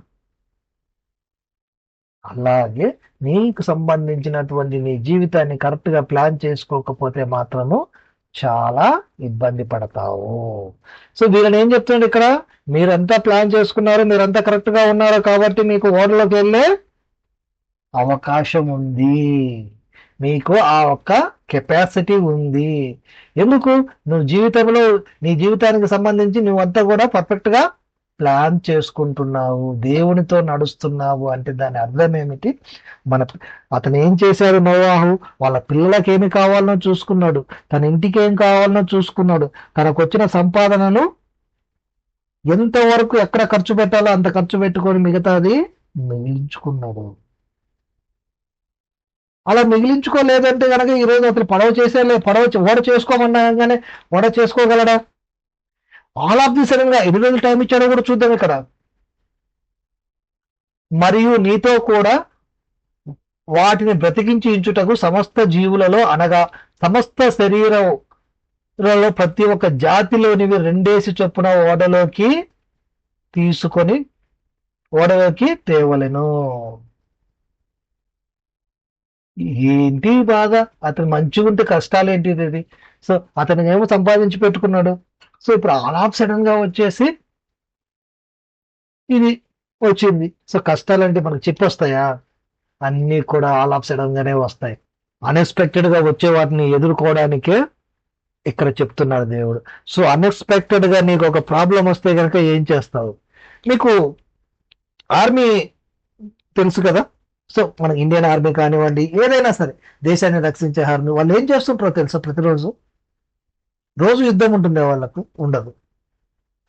అలాగే నీకు సంబంధించినటువంటి నీ జీవితాన్ని కరెక్ట్గా ప్లాన్ చేసుకోకపోతే మాత్రము చాలా ఇబ్బంది పడతావు. సో వీళ్ళని ఏం చెప్తున్నాడు ఇక్కడ, మీరంతా ప్లాన్ చేసుకున్నారు, మీరంతా కరెక్ట్ గా ఉన్నారు కాబట్టి మీకు ఓడలోకి వెళ్ళే అవకాశం ఉంది, మీకు ఆ ఒక్క కెపాసిటీ ఉంది. ఎందుకు? నువ్వు జీవితంలో నీ జీవితానికి సంబంధించి నువ్వంతా కూడా పర్ఫెక్ట్ గా ప్లాన్ చేసుకుంటున్నావు, దేవునితో నడుస్తున్నావు అంటే దాని అర్థం ఏమిటి? మన అతను ఏం చేశాడు నోవాహు, వాళ్ళ పిల్లలకి ఏమి కావాలనో చూసుకున్నాడు, తన ఇంటికి ఏం కావాలనో చూసుకున్నాడు, తనకు వచ్చిన సంపాదనను ఎంతవరకు ఎక్కడ ఖర్చు పెట్టాలో అంత ఖర్చు పెట్టుకొని మిగతాది మిగిలించుకున్నాడు. అలా మిగిలించుకోలేదంటే కనుక ఈరోజు అసలు పడవ చేసేలే, ఓడ చేసుకోమన్నాగానే ఓడ చేసుకోగలడా? ఆల్ ఆఫ్ ది సడన్ గా ఎన్ని రోజులు టైం ఇచ్చాడో కూడా చూద్దాం ఇక్కడ. మరియు నీతో కూడా వాటిని బ్రతికించి ఇంచుటకు సమస్త జీవులలో అనగా సమస్త శరీరంలో ప్రతి ఒక్క జాతిలోనివి 2 చొప్పున ఓడలోకి తేవలెను. ఏంటి బాధ? అతను మంచిగా ఉంటే కష్టాలు ఏంటి ఇది? సో అతను ఏమో సంపాదించి పెట్టుకున్నాడు. సో ఇప్పుడు ఆల్ ఆఫ్ సడన్ గా వచ్చేసి ఇది వచ్చింది. సో కష్టాలంటే మనకు చెప్పొస్తాయా? అన్నీ కూడా ఆల్ ఆఫ్ సడన్ గానే వస్తాయి. అన్ఎక్స్పెక్టెడ్ గా వచ్చే వాటిని ఎదుర్కోవడానికే ఇక్కడ చెప్తున్నాడు దేవుడు. సో అన్ఎక్స్పెక్టెడ్ గా నీకు ఒక ప్రాబ్లం వస్తే కనుక ఏం చేస్తావు? మీకు ఆర్మీ తెలుసు కదా. సో మన ఇండియన్ ఆర్మీ కానివ్వండి, ఏదైనా సరే దేశాన్ని రక్షించే ఆర్మీ, వాళ్ళు ఏం చేస్తుంటారో తెలుసా? ప్రతిరోజు రోజు యుద్ధం ఉంటుంది, వాళ్ళకు ఉండదు,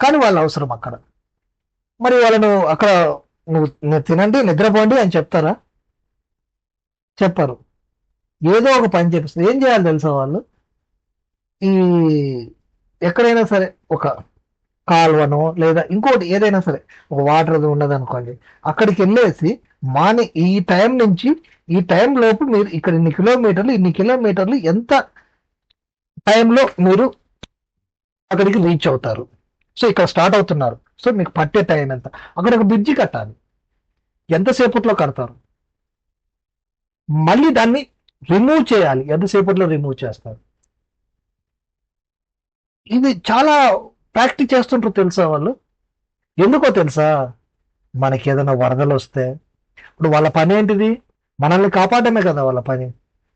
కానీ వాళ్ళు అవసరం అక్కడ. మరి వాళ్ళను అక్కడ నువ్వు తినండి నిద్రపోండి అని చెప్తారా? చెప్పరు. ఏదో ఒక పని చేపిస్తారు. ఏం చేయాలి తెలుసా వాళ్ళు? ఈ ఎక్కడైనా సరే ఒక కాల్వనో లేదా ఇంకోటి ఏదైనా సరే ఒక వాటర్ అది ఉండదు అనుకోండి, అక్కడికి వెళ్ళేసి ఈ టైం నుంచి ఈ టైం లోపు మీరు ఇక్కడ ఇన్ని కిలోమీటర్లు ఎంత టైంలో మీరు అక్కడికి రీచ్ అవుతారు. సో ఇక్కడ స్టార్ట్ అవుతున్నారు, సో మీకు పట్టే టైం ఎంత? అక్కడ ఒక బ్రిడ్జి కట్టాలి, ఎంతసేపట్లో కడతారు? మళ్ళీ దాన్ని రిమూవ్ చేయాలి, ఎంతసేపట్లో రిమూవ్ చేస్తారు? ఇది చాలా ప్రాక్టీస్ చేస్తుంటారు తెలుసా వాళ్ళు. ఎందుకో తెలుసా? మనకి ఏదైనా వరదలు వస్తే ఇప్పుడు వాళ్ళ పని ఏంటిది? మనల్ని కాపాడమే కదా వాళ్ళ పని.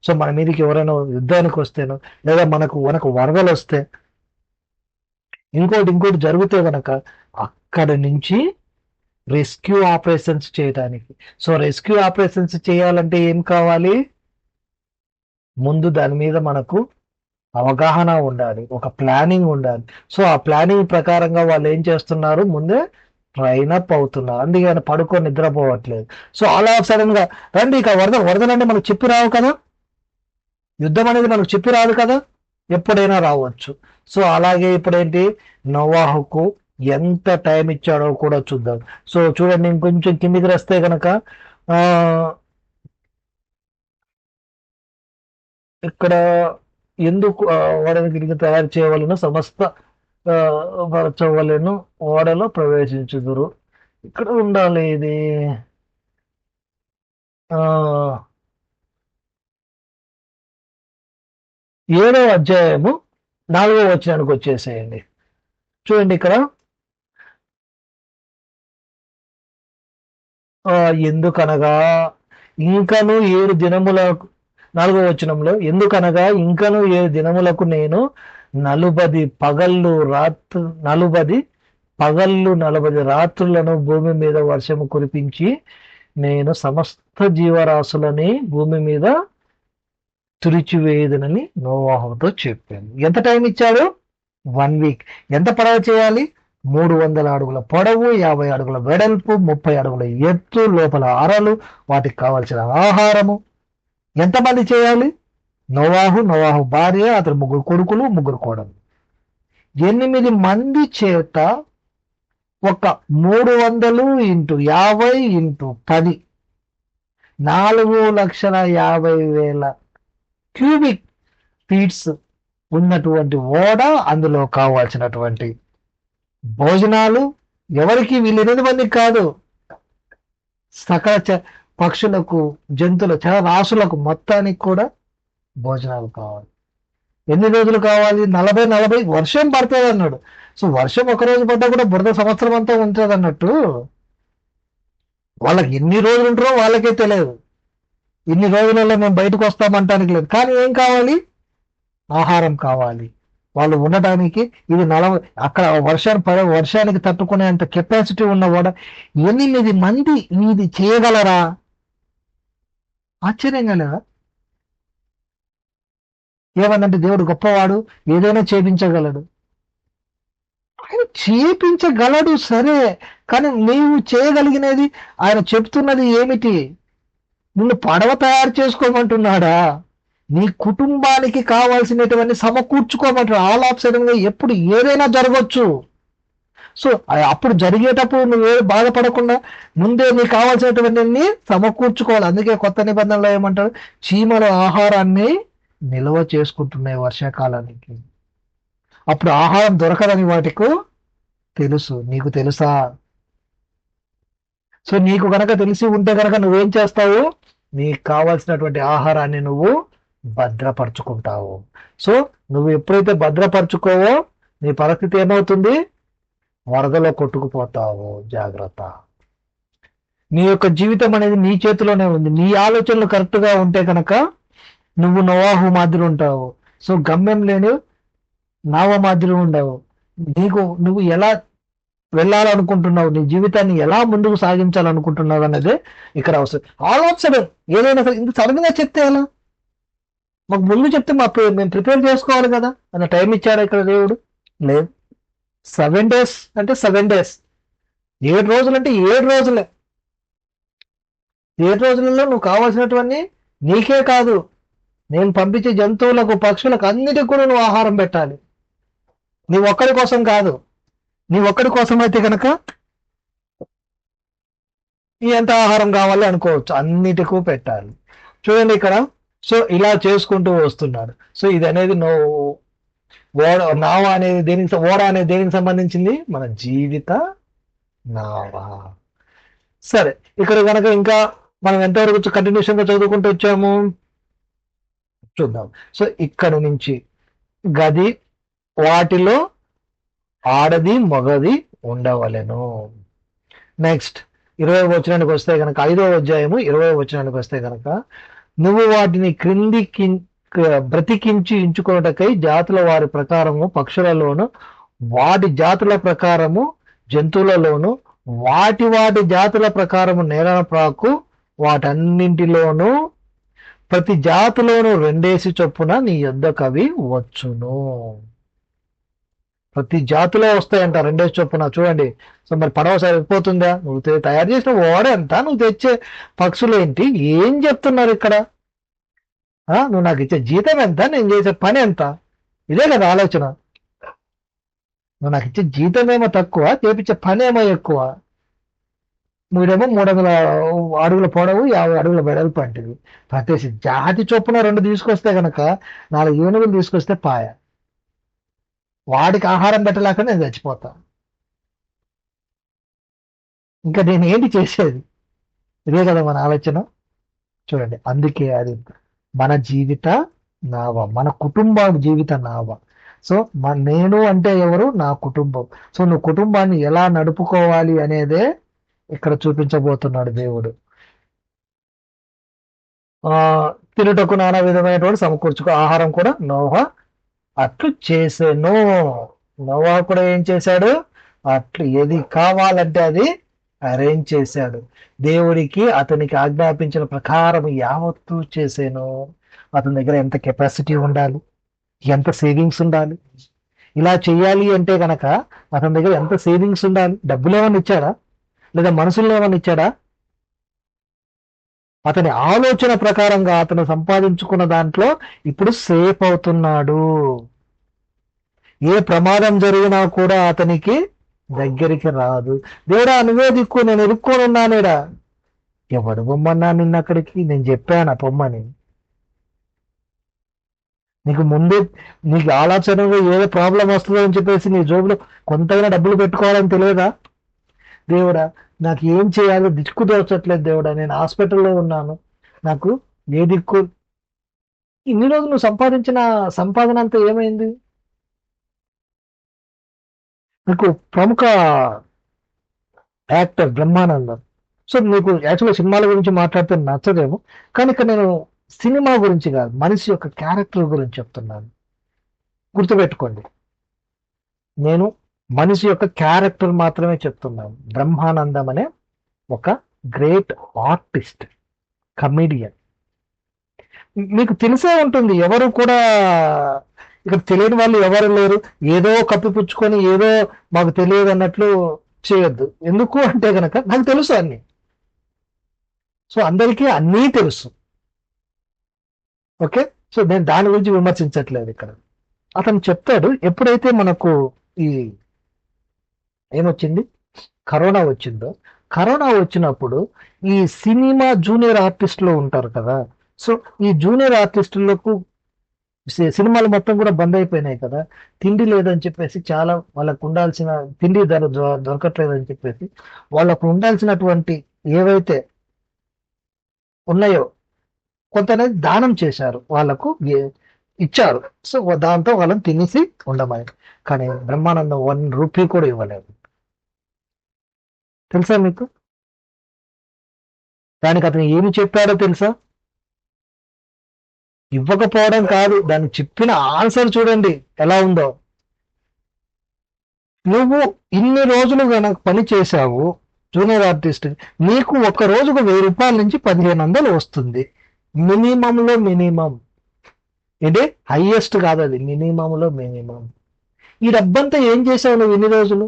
సో మన మీదకి ఎవరైనా యుద్ధానికి వస్తేనో లేదా మనకు వరదలు వస్తే ఇంకోటి జరిగితే కనుక అక్కడి నుంచి రెస్క్యూ ఆపరేషన్స్ చేయడానికి. సో రెస్క్యూ ఆపరేషన్స్ చేయాలంటే ఏం కావాలి? ముందు దాని మీద మనకు అవగాహన ఉండాలి, ఒక ప్లానింగ్ ఉండాలి. సో ఆ ప్లానింగ్ ప్రకారంగా వాళ్ళు ఏం చేస్తున్నారు? ముందే ట్రైన్ అప్ అవుతున్నారు, అందుకని పడుకొని నిద్రపోవట్లేదు. సో అలా సడన్ గా రండి ఇక వరదలంటే మనకు చెప్పి రావు కదా, యుద్ధం అనేది మనకు చెప్పి రాదు కదా, ఎప్పుడైనా రావచ్చు. సో అలాగే ఇప్పుడేంటి, నోవాహుకు ఎంత టైం ఇచ్చాడో కూడా చూద్దాం. సో చూడండి, ఇంకొంచెం కిందికి వస్తే కనుక ఇక్కడ ఎందుకు ఓడను తిరిగి తయారు చేయవలను, సమస్త పరచవలను ఓడలో ప్రవేశించుదురు. ఇక్కడ ఉండాలి ఇది 7వ అధ్యాయము 4వ వచనానికి వచ్చేసేయండి. చూడండి ఇక్కడ ఎందుకనగా ఇంకను 7 దినములకు, 4వ వచనంలో, ఎందుకనగా ఇంకను 7 దినములకు నేను 40 పగళ్ళు 40 రాత్రులను భూమి మీద వర్షము కురిపించి నేను సమస్త జీవరాశులని భూమి మీద తుడిచివేయదునని నోవాహుతో చెప్పాను. ఎంత టైం ఇచ్చాడు? 1 వీక్. ఎంత పడవ చేయాలి? 300 అడుగుల పొడవు, 50 అడుగుల వెడల్పు, 30 అడుగుల ఎత్తు, లోపల అరలు, వాటికి కావలసిన ఆహారము. ఎంతమంది చేయాలి? నోవాహు భార్య, అతని 3 కొడుకులు, 3 కోడలు. 8 మంది చేత ఒక 300 × 50 × 10 4,50,000 క్యూబిక్ ఫీట్స్ ఉన్నటువంటి ఓడ, అందులో కావాల్సినటువంటి భోజనాలు ఎవరికి? వీళ్ళు 8 మందికి కాదు, సకల పక్షులకు, జంతువుల రాసులకు మొత్తానికి కూడా భోజనాలు కావాలి. ఎన్ని రోజులు కావాలి? 40 వర్షం పడుతుంది అన్నాడు. సో వర్షం ఒక రోజు పడ్డా కూడా బురద సంవత్సరం అంతా ఉంటుంది అన్నట్టు. వాళ్ళకి ఎన్ని రోజులు ఉంటారో వాళ్ళకే తెలియదు. ఇన్ని రోజులలో మేము బయటకు వస్తామంటానికి లేదు. కానీ ఏం కావాలి? ఆహారం కావాలి. వాళ్ళు ఉండటానికి ఇది అక్కడ వర్షానికి తట్టుకునేంత కెపాసిటీ ఉన్నవాడ 8 మంది ఇది చేయగలరా? ఆశ్చర్యంగా లేదా? ఏమన్నంటే దేవుడు గొప్పవాడు, ఏదైనా చేపించగలడు. ఆయన చేపించగలడు సరే, కానీ నీవు చేయగలిగినది, ఆయన చెప్తున్నది ఏమిటి? నిన్ను పడవ తయారు చేసుకోమంటున్నాడా? నీ కుటుంబానికి కావాల్సినటువంటి సమకూర్చుకోమంటున్నాడు. ఆల్ ఆఫ్ సడన్ గా ఎప్పుడు ఏదైనా జరగవచ్చు. సో అప్పుడు జరిగేటప్పుడు నువ్వు బాధపడకుండా ముందే నీకు కావాల్సినటువంటి సమకూర్చుకోవాలి. అందుకే కొత్త నిబంధనలో ఏమంటారు? చీమల ఆహారాన్ని నిల్వ చేసుకుంటున్నాయి వర్షాకాలానికి. అప్పుడు ఆహారం దొరకదని వాటికి తెలుసు. నీకు తెలుసా? సో నీకు గనక తెలిసి ఉంటే గనక నువ్వేం చేస్తావు? నీకు కావాల్సినటువంటి ఆహారాన్ని నువ్వు భద్రపరుచుకుంటావు. సో నువ్వు ఎప్పుడైతే భద్రపరుచుకోవో నీ పరిస్థితి ఏమవుతుంది? వరదలో కొట్టుకుపోతావు. జాగ్రత్త. నీ యొక్క జీవితం అనేది నీ చేతిలోనే ఉంది. నీ ఆలోచనలు కరెక్ట్ గా ఉంటే కనుక నువ్వు నోవాహు మాదిరి ఉంటావు. సో గమ్యం లేని నావ మాదిరి ఉండవు. నువ్వు ఎలా వెళ్ళాలనుకుంటున్నావు, నీ జీవితాన్ని ఎలా ముందుకు సాగించాలనుకుంటున్నావు అనేది ఇక్కడ అవసరం. ఆల్ ఆఫ్ సడన్ ఏదైనా సరే ఇంత సడన్ గా చెప్తే ఎలా? మాకు ముందు చెప్తే మేము ప్రిపేర్ చేసుకోవాలి కదా అన్న టైం ఇచ్చాడు ఇక్కడ దేవుడు. లేదు. 7 days అంటే 7 days, 7 రోజులు అంటే 7 రోజులే. 7 రోజులలో నువ్వు కావాల్సినటువంటి నీకే కాదు, నేను పంపించే జంతువులకు, పక్షులకు అన్నిటికి కూడా నువ్వు ఆహారం పెట్టాలి. నీ ఒక్కడి కోసం కాదు. నీ ఒక్కడి కోసం అయితే కనుక ఎంత ఆహారం కావాలి అనుకోవచ్చు, అన్నిటికీ పెట్టాలి. చూడండి ఇక్కడ. సో ఇలా చేసుకుంటూ వస్తున్నాడు. సో ఇది అనేది నావ అనేది దేనికి, ఓడ అనేది దేనికి సంబంధించింది? మన జీవిత నావ. సరే, ఇక్కడ కనుక ఇంకా మనం ఎంతవరకు కంటిన్యూషన్ గా చదువుకుంటూ వచ్చాము చూద్దాం. సో ఇక్కడ నుంచి గది, వాటిలో ఆడది మగది ఉండవలెను. నెక్స్ట్ 20వ వచనానికి వస్తే కనుక, 5వ అధ్యాయము 20వ వచనానికి వస్తే కనుక, నువ్వు వాటిని క్రిందికి బ్రతికించి ఎంచుకున్నటకై జాతుల వారి ప్రకారము పక్షులలోను, వాటి జాతుల ప్రకారము జంతువులలోను, వాటి జాతుల ప్రకారము నేలన ప్రాకు వాటన్నింటిలోనూ ప్రతి జాతిలోను 2 చొప్పున నీ యొద్దకవి వచ్చును. ప్రతి జాతిలో వస్తాయంట 2 చొప్పున. చూడండి. సో మరి పడవ సరిపోతుందా? నువ్వు తయారు చేసిన ఓడ ఎంత, నువ్వు తెచ్చే పక్షులు ఏంటి, ఏం చెప్తున్నారు ఇక్కడ? నువ్వు నాకు ఇచ్చే జీతం ఎంత, నేను చేసే పని ఎంత? ఇదే కదా ఆలోచన. నువ్వు నాకు ఇచ్చే జీతం ఏమో తక్కువ, చేపించే పని ఏమో ఎక్కువ. మీరేమో 300 అడుగుల పొడవు, 50 అడుగుల వెడల్పు అంటిది. ప్రతి జాతి చొప్పున 2 తీసుకొస్తే కనుక 4 ఏనుగులు తీసుకొస్తే పాయ. వాడికి ఆహారం పెట్టలేక నేను చచ్చిపోతా. ఇంకా నేను ఏంటి చేసేది? ఇదే కదా మన ఆలోచన. చూడండి, అందుకే అది మన జీవిత నావ, మన కుటుంబ జీవిత నావ. సో నేను అంటే ఎవరు? నా కుటుంబం. సో నువ్వు కుటుంబాన్ని ఎలా నడుపుకోవాలి అనేదే ఇక్కడ చూపించబోతున్నాడు దేవుడు. తినుటకు నానా విధమైనటువంటి సమకూర్చుకో ఆహారం కూడా నోవా అట్లు చేసాను. నోవా కూడా ఏం చేశాడు? అట్లు ఏది కావాలంటే అది అరేంజ్ చేశాడు. దేవుడికి అతనికి ఆజ్ఞాపించిన ప్రకారం యావత్తు చేశాను. అతని దగ్గర ఎంత కెపాసిటీ ఉండాలి, ఎంత సేవింగ్స్ ఉండాలి. ఇలా చేయాలి అంటే గనక అతని దగ్గర ఎంత సేవింగ్స్ ఉండాలి. డబ్బులు ఏమన్నా ఇచ్చాడా? లేదా మనసులో ఏమన్నా ఇచ్చాడా? అతని ఆలోచన ప్రకారంగా అతను సంపాదించుకున్న దాంట్లో ఇప్పుడు సేఫ్ అవుతున్నాడు. ఏ ప్రమాదం జరిగినా కూడా అతనికి దగ్గరికి రాదు. దేవుడా నువ్వే దిక్కు, నేను ఇరుక్కొని ఉన్నానేడా. ఎవడు పొమ్మన్నా నిన్న అక్కడికి? నేను చెప్పానా పొమ్మని? నీకు ముందే నీకు ఆలోచనగా ఏదో ప్రాబ్లం వస్తుందో అని చెప్పేసి నీ జోబులో కొంతైనా డబ్బులు పెట్టుకోవాలని తెలియదా? దేవుడా నాకు ఏం చేయాలో దిక్కు తోచట్లేదు దేవుడా, నేను హాస్పిటల్లో ఉన్నాను, నాకు ఏ దిక్కు ఇన్ని రోజులు నువ్వు సంపాదించిన సంపాదన అంతా ఏమైంది? నీకు ప్రముఖ యాక్టర్ బ్రహ్మానందం. సో నీకు యాక్చువల్గా సినిమాల గురించి మాట్లాడితే నచ్చదేమో, కానీ ఇక్కడ నేను సినిమా గురించి కాదు, మనిషి యొక్క క్యారెక్టర్ గురించి చెప్తున్నాను. గుర్తుపెట్టుకోండి, నేను మనిషి యొక్క క్యారెక్టర్ మాత్రమే చెప్తున్నాను. బ్రహ్మానందం అనే ఒక గ్రేట్ ఆర్టిస్ట్, కమెడియన్. మీకు తెలిసే ఉంటుంది, ఎవరు కూడా ఇక్కడ తెలియని వాళ్ళు ఎవరు లేరు. ఏదో కప్పిపుచ్చుకొని ఏదో మాకు తెలియదు అన్నట్లు చేయొద్దు. ఎందుకు అంటే గనక నాకు తెలుసు అన్ని. సో అందరికీ అన్నీ తెలుసు. ఓకే, సో నేను దాని గురించి విమర్శించట్లేదు ఇక్కడ. అతను చెప్తాడు, ఎప్పుడైతే మనకు ఈ ఏమొచ్చింది, కరోనా వచ్చిందో, కరోనా వచ్చినప్పుడు ఈ సినిమా జూనియర్ ఆర్టిస్టులు ఉంటారు కదా, సో ఈ జూనియర్ ఆర్టిస్టులకు సినిమాలు మొత్తం కూడా బంద్ అయిపోయినాయి కదా, తిండి లేదని చెప్పేసి, చాలా వాళ్ళకు ఉండాల్సిన తిండి దొరకట్లేదని చెప్పేసి వాళ్ళకు ఉండాల్సినటువంటి ఏవైతే ఉన్నాయో కొంత అనేది దానం చేశారు, వాళ్ళకు ఇచ్చారు. సో దాంతో వాళ్ళని తినేసి ఉండమని. కానీ బ్రహ్మానందం 1 రూపీ కూడా ఇవ్వలేదు. తెలుసా మీకు? దానికి అతను ఏమి చెప్పాడో తెలుసా? ఇవ్వకపోవడం కాదు, దానికి చెప్పిన ఆన్సర్ చూడండి ఎలా ఉందో. నువ్వు ఇన్ని రోజులు కనుక పని చేశావు జూనియర్ ఆర్టిస్ట్, నీకు ఒక రోజుకు 1000 రూపాయల నుంచి 1500 వస్తుంది. మినిమంలో మినిమం. ఇదే హైయెస్ట్ కాదు, అది మినిమంలో మినిమం. ఈ డబ్బంతా ఏం చేసావు నువ్వు ఇన్ని రోజులు?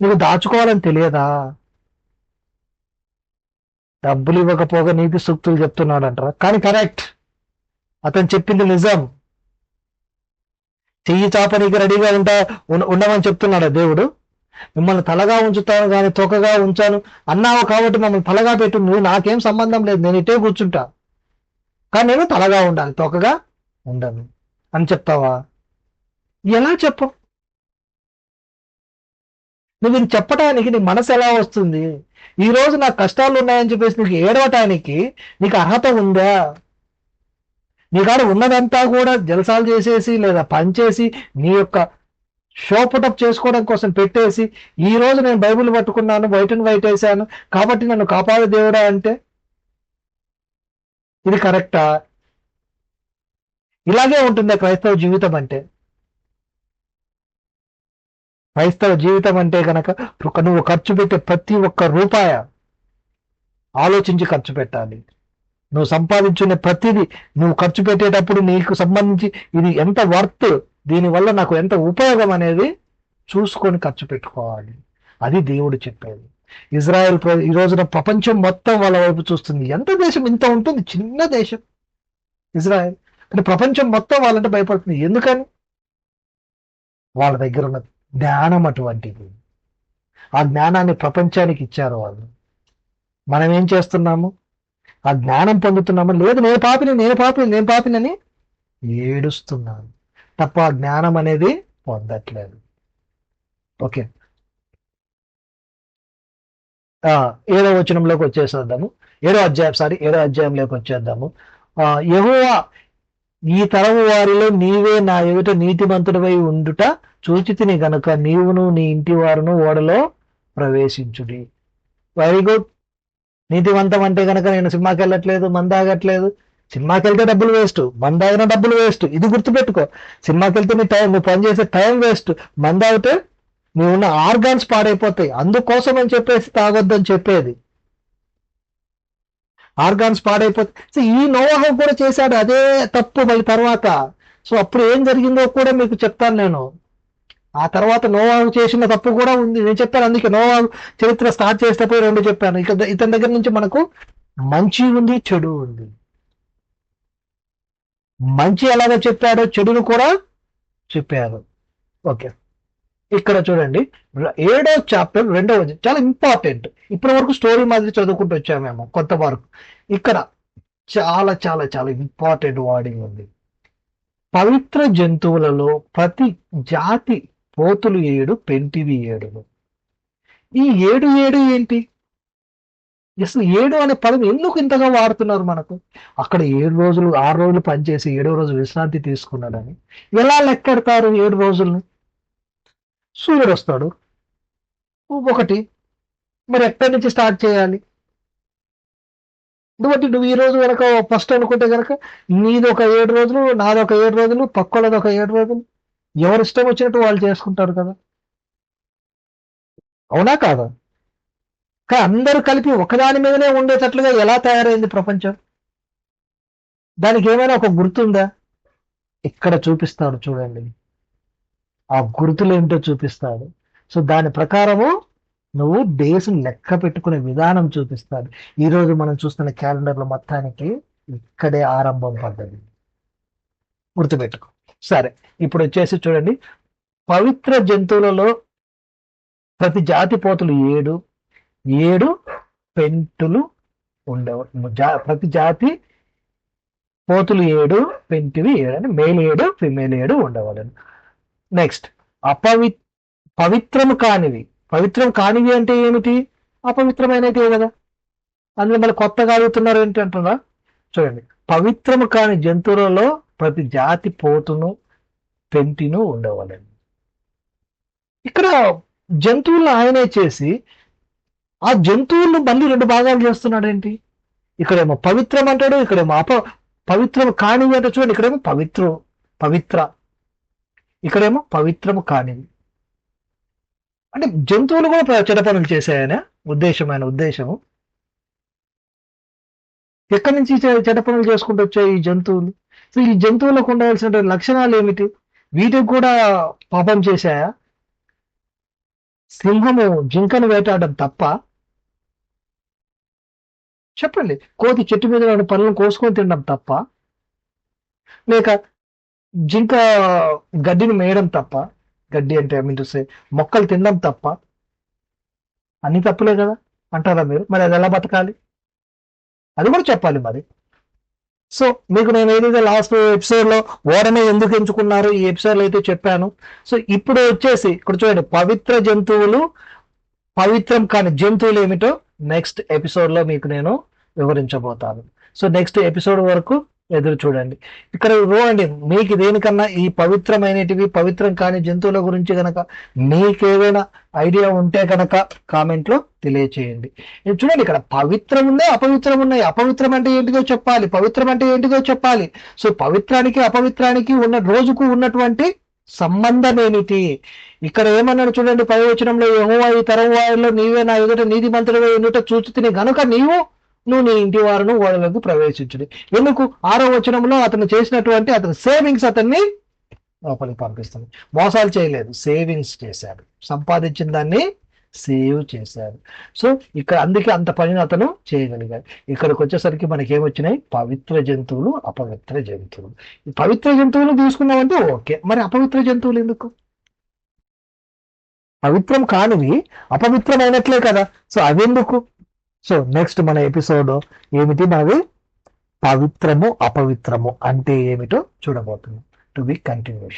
నువ్వు దాచుకోవాలని తెలియదా? డబ్బులు ఇవ్వకపోగా నీతి సూక్తులు చెప్తున్నాడు అంటారా? కానీ కరెక్ట్, అతను చెప్పింది నిజం. చెయ్యి చాపనీకి రెడీగా ఉండమని చెప్తున్నాడు దేవుడు. మిమ్మల్ని తలగా ఉంచుతాను కానీ తొకగా ఉంచాను అన్నావు కాబట్టి మమ్మల్ని తలగా పెట్టు, నువ్వు నాకేం సంబంధం లేదు, నేను ఇటే కూర్చుంటా, కానీ నేను తలగా ఉండాలి, తొకగా ఉండను అని చెప్తావా? ఎలా చెప్పు? నువ్వు ఇది చెప్పడానికి నీ మనసు ఎలా వస్తుంది? ఈ రోజు నాకు కష్టాలు ఉన్నాయని చెప్పేసి నీకు ఏడవటానికి నీకు అర్హత ఉందా? నీ కాడ ఉన్నదంతా కూడా జలసాలు చేసేసి లేదా పనిచేసి నీ యొక్క షో పుటప్ చేసుకోవడం కోసం పెట్టేసి, ఈ రోజు నేను బైబిల్ పట్టుకున్నాను, వైట్ అండ్ వైట్ వేసాను కాబట్టి నన్ను కాపాడు దేవుడా అంటే ఇది కరెక్టా? ఇలాగే ఉంటుందా క్రైస్తవ జీవితం అంటే? క్రైస్తవ జీవితం అంటే కనుక నువ్వు ఖర్చు పెట్టే ప్రతి ఒక్క రూపాయ ఆలోచించి ఖర్చు పెట్టాలి. నువ్వు సంపాదించుకునే ప్రతిదీ నువ్వు ఖర్చు పెట్టేటప్పుడు నీకు సంబంధించి ఇది ఎంత వర్త్, దీనివల్ల నాకు ఎంత ఉపయోగం అనేది చూసుకొని ఖర్చు పెట్టుకోవాలి. అది దేవుడు చెప్పేది. ఇజ్రాయెల్ ఈ రోజున ప్రపంచం మొత్తం వాళ్ళ వైపు చూస్తుంది. ఎంత దేశం ఇంత ఉంటుంది, చిన్న దేశం ఇజ్రాయెల్, కానీ ప్రపంచం మొత్తం వాళ్ళంటే భయపడుతుంది. ఎందుకని? వాళ్ళ దగ్గర ఉన్న జ్ఞానం అటువంటిది. ఆ జ్ఞానాన్ని ప్రపంచానికి ఇచ్చారు వాళ్ళు. మనం ఏం చేస్తున్నాము? ఆ జ్ఞానం పొందుతున్నాము లేదు, నేను పాపినని ఏడుస్తున్నాను తప్ప ఆ జ్ఞానం అనేది పొందట్లేదు. ఓకే, 7వ వచనంలోకి వచ్చేసేద్దాము. 7వ అధ్యాయంలోకి వచ్చేద్దాము. యెహోవా, ఈ తరము వారిలో నీవే నా ఎదుట నీతిమంతుడివై ఉండుట చూచితిని గనుక నీవును నీ ఇంటి వారును ఓడలో ప్రవేశించుడి. Very good. నీతివంతం అంటే కనుక నేను సినిమాకి వెళ్ళట్లేదు, మందాగట్లేదు. సినిమాకి వెళ్తే డబ్బులు వేస్ట్, మందాగిన డబ్బులు వేస్ట్. ఇది గుర్తుపెట్టుకో. సినిమాకి వెళ్తే నీ టైం, నువ్వు పనిచేసే టైం వేస్ట్. మందాగితే నువ్వు ఉన్న ఆర్గాన్స్ పాడైపోతాయి. అందుకోసం అని చెప్పేసి తాగొద్దని చెప్పేది. ఆర్గాన్స్ పాడైపోతాయి. సో ఈ నోవాహు కూడా చేశాడు అదే తప్పు మళ్ళీ తర్వాత. సో అప్పుడు ఏం జరిగిందో కూడా మీకు చెప్తాను నేను. ఆ తర్వాత నోవాహు చేసిన తప్పు కూడా ఉంది, నేను చెప్పాను. అందుకే నోవాహు చరిత్ర స్టార్ట్ చేసేటప్పుడు 2 చెప్పాను. ఇతని దగ్గర నుంచి మనకు మంచి ఉంది, చెడు ఉంది. మంచి ఎలాగో చెప్పాడో చెడును కూడా చెప్పారు. ఓకే, ఇక్కడ చూడండి 7వ చాప్టర్ 2వ వచనం చాలా ఇంపార్టెంట్. ఇప్పటి వరకు స్టోరీ మాదిరి చదువుకుంటూ వచ్చామేమో కొంత వరకు. ఇక్కడ చాలా చాలా చాలా ఇంపార్టెంట్ వర్డింగ్ ఉంది. పవిత్ర జంతువులలో ప్రతి జాతి పోతులు 7, పెంటివి 7. ఈ 7 ఏంటి? అసలు 7 అనే పదం ఎందుకు ఇంతగా వాడుతున్నారు మనకు? అక్కడ 7 రోజులు 6 రోజులు పనిచేసి 7వ రోజు విశ్రాంతి తీసుకున్నాడని ఎలా లెక్కెడతారు 7 రోజుల్ని? సూర్యుడు వస్తాడు ఒకటి, మరి ఎక్కడి నుంచి స్టార్ట్ చేయాలి? నువ్వు ఈ రోజు కనుక ఫస్ట్ అనుకుంటే కనుక నీది ఒక 7 రోజులు, నాది ఒక 7 రోజులు, పక్కోళ్ళది ఒక 7 రోజులు, ఎవరి ఇష్టం వచ్చినట్టు వాళ్ళు చేసుకుంటారు కదా, అవునా కాదా? కానీ అందరూ కలిపి ఒకదాని మీదనే ఉండేటట్లుగా ఎలా తయారైంది ప్రపంచం? దానికి ఏమైనా ఒక గుర్తుందా? ఇక్కడ చూపిస్తాడు చూడండి, ఆ గుర్తులు ఏమిటో చూపిస్తాడు. సో దాని ప్రకారము నువ్వు డేస్ లెక్క పెట్టుకునే విధానం చూపిస్తాడు. ఈ రోజు మనం చూస్తున్న క్యాలెండర్లో మొత్తానికి ఇక్కడే ఆరంభం పడ్డది, గుర్తుపెట్టుకో. సరే, ఇప్పుడు వచ్చేసి చూడండి, పవిత్ర జంతువులలో ప్రతి జాతి పోతులు 7, 7 పెంటులు ఉండవు. ప్రతి జాతి పోతులు 7, పెంటివి 7 అని, మేల్ 7 ఫిమేల్ 7 ఉండవలను. నెక్స్ట్, పవిత్రము కానివి. పవిత్రం కానివి అంటే ఏమిటి? అపవిత్రమైనదే కదా. అందులో మళ్ళీ కొత్తగా అడుగుతున్నారు ఏంటి అంటున్నా, చూడండి, పవిత్రము కాని జంతువులలో ప్రతి జాతి పోతును పెంటిను ఉండవలను. ఇక్కడ జంతువులను ఆయనే చేసి ఆ జంతువులను మళ్ళీ 2 భాగాలు చేస్తున్నాడేంటి? ఇక్కడేమో పవిత్రం అంటాడు, ఇక్కడేమో పవిత్రం కానివి అంటే చూడండి, ఇక్కడేమో పవిత్ర, ఇక్కడేమో పవిత్రము కానివి. అంటే జంతువులు కూడా చెడ్డ పనులు చేశాయనే ఉద్దేశము. ఎక్కడి నుంచి చెడ్డ పనులు చేసుకుంటూ వచ్చాయి ఈ జంతువులు? సో ఈ జంతువులకు ఉండవలసిన లక్షణాలు ఏమిటి? వీటికి కూడా పాపం చేశాయా? సింహము జింకను వేటాడడం తప్ప? చెప్పండి. కోతి చెట్టు మీద ఉన్న పనులను కోసుకొని తినడం తప్ప? లేక జింక గడ్డిని మేయడం తప్ప? గడ్డి అంటే మొక్కలు తినడం తప్ప? అన్ని తప్పులే కదా అంటారా మీరు? మరి అది ఎలా బతకాలి? అది కూడా చెప్పాలి మరి. సో మీకు నేను ఏదైతే లాస్ట్ ఎపిసోడ్లో ఓడనే ఎందుకు ఎంచుకున్నారు ఈ ఎపిసోడ్లో అయితే చెప్పాను. సో ఇప్పుడు వచ్చేసి ఇక్కడ చూడండి, పవిత్ర జంతువులు, పవిత్రం కాని జంతువులు ఏమిటో నెక్స్ట్ ఎపిసోడ్లో మీకు నేను వివరించబోతాను. సో నెక్స్ట్ ఎపిసోడ్ వరకు ఎదురు చూడండి. ఇక్కడ చూడండి, మీకు దేనికన్నా ఈ పవిత్రమైనటివి పవిత్రం కాని జంతువుల గురించి కనుక మీకేదైనా ఐడియా ఉంటే కనుక కామెంట్లో తెలియచేయండి. చూడండి, ఇక్కడ పవిత్రం ఉన్నాయి, అపవిత్రం ఉన్నాయి. అపవిత్రం అంటే ఏంటిదో చెప్పాలి, పవిత్రం అంటే ఏంటిదో చెప్పాలి. సో పవిత్రానికి అపవిత్రానికి ఉన్న రోజుకు ఉన్నటువంటి సంబంధం ఏమిటి? ఇక్కడ ఏమన్నాడు చూడండి, 10వ వచనంలో, యెహోవా ఈ తరం వారిలో నీవే నా ఎదుట నీతిమంతుడిగా ఎన్నుట చూచితిని గనుక నువ్వు నీ ఇంటి వారును ఓడలకు ప్రవేశించుడి. ఎందుకు? 6వ వచనంలో అతను చేసినటువంటి అతని సేవింగ్స్ అతన్ని లోపలికి పంపిస్తుంది. మోసాలు చేయలేదు, సేవింగ్స్ చేశాడు, సంపాదించిన దాన్ని సేవ్ చేశాడు. సో ఇక్కడ అందుకే అంత పనిని అతను చేయగలిగాడు. ఇక్కడికి వచ్చేసరికి మనకి ఏమొచ్చినాయి? పవిత్ర జంతువులు, అపవిత్ర జంతువులు. ఈ పవిత్ర జంతువులు తీసుకున్నామంటే ఓకే, మరి అపవిత్ర జంతువులు ఎందుకు? పవిత్రం కానివి అపవిత్రమైనట్లే కదా, సో అవెందుకు? సో నెక్స్ట్ మన ఎపిసోడ్ ఏమిటి? మనది పవిత్రము అపవిత్రము అంటే ఏమిటో చూడబోతున్నాం. To be continued.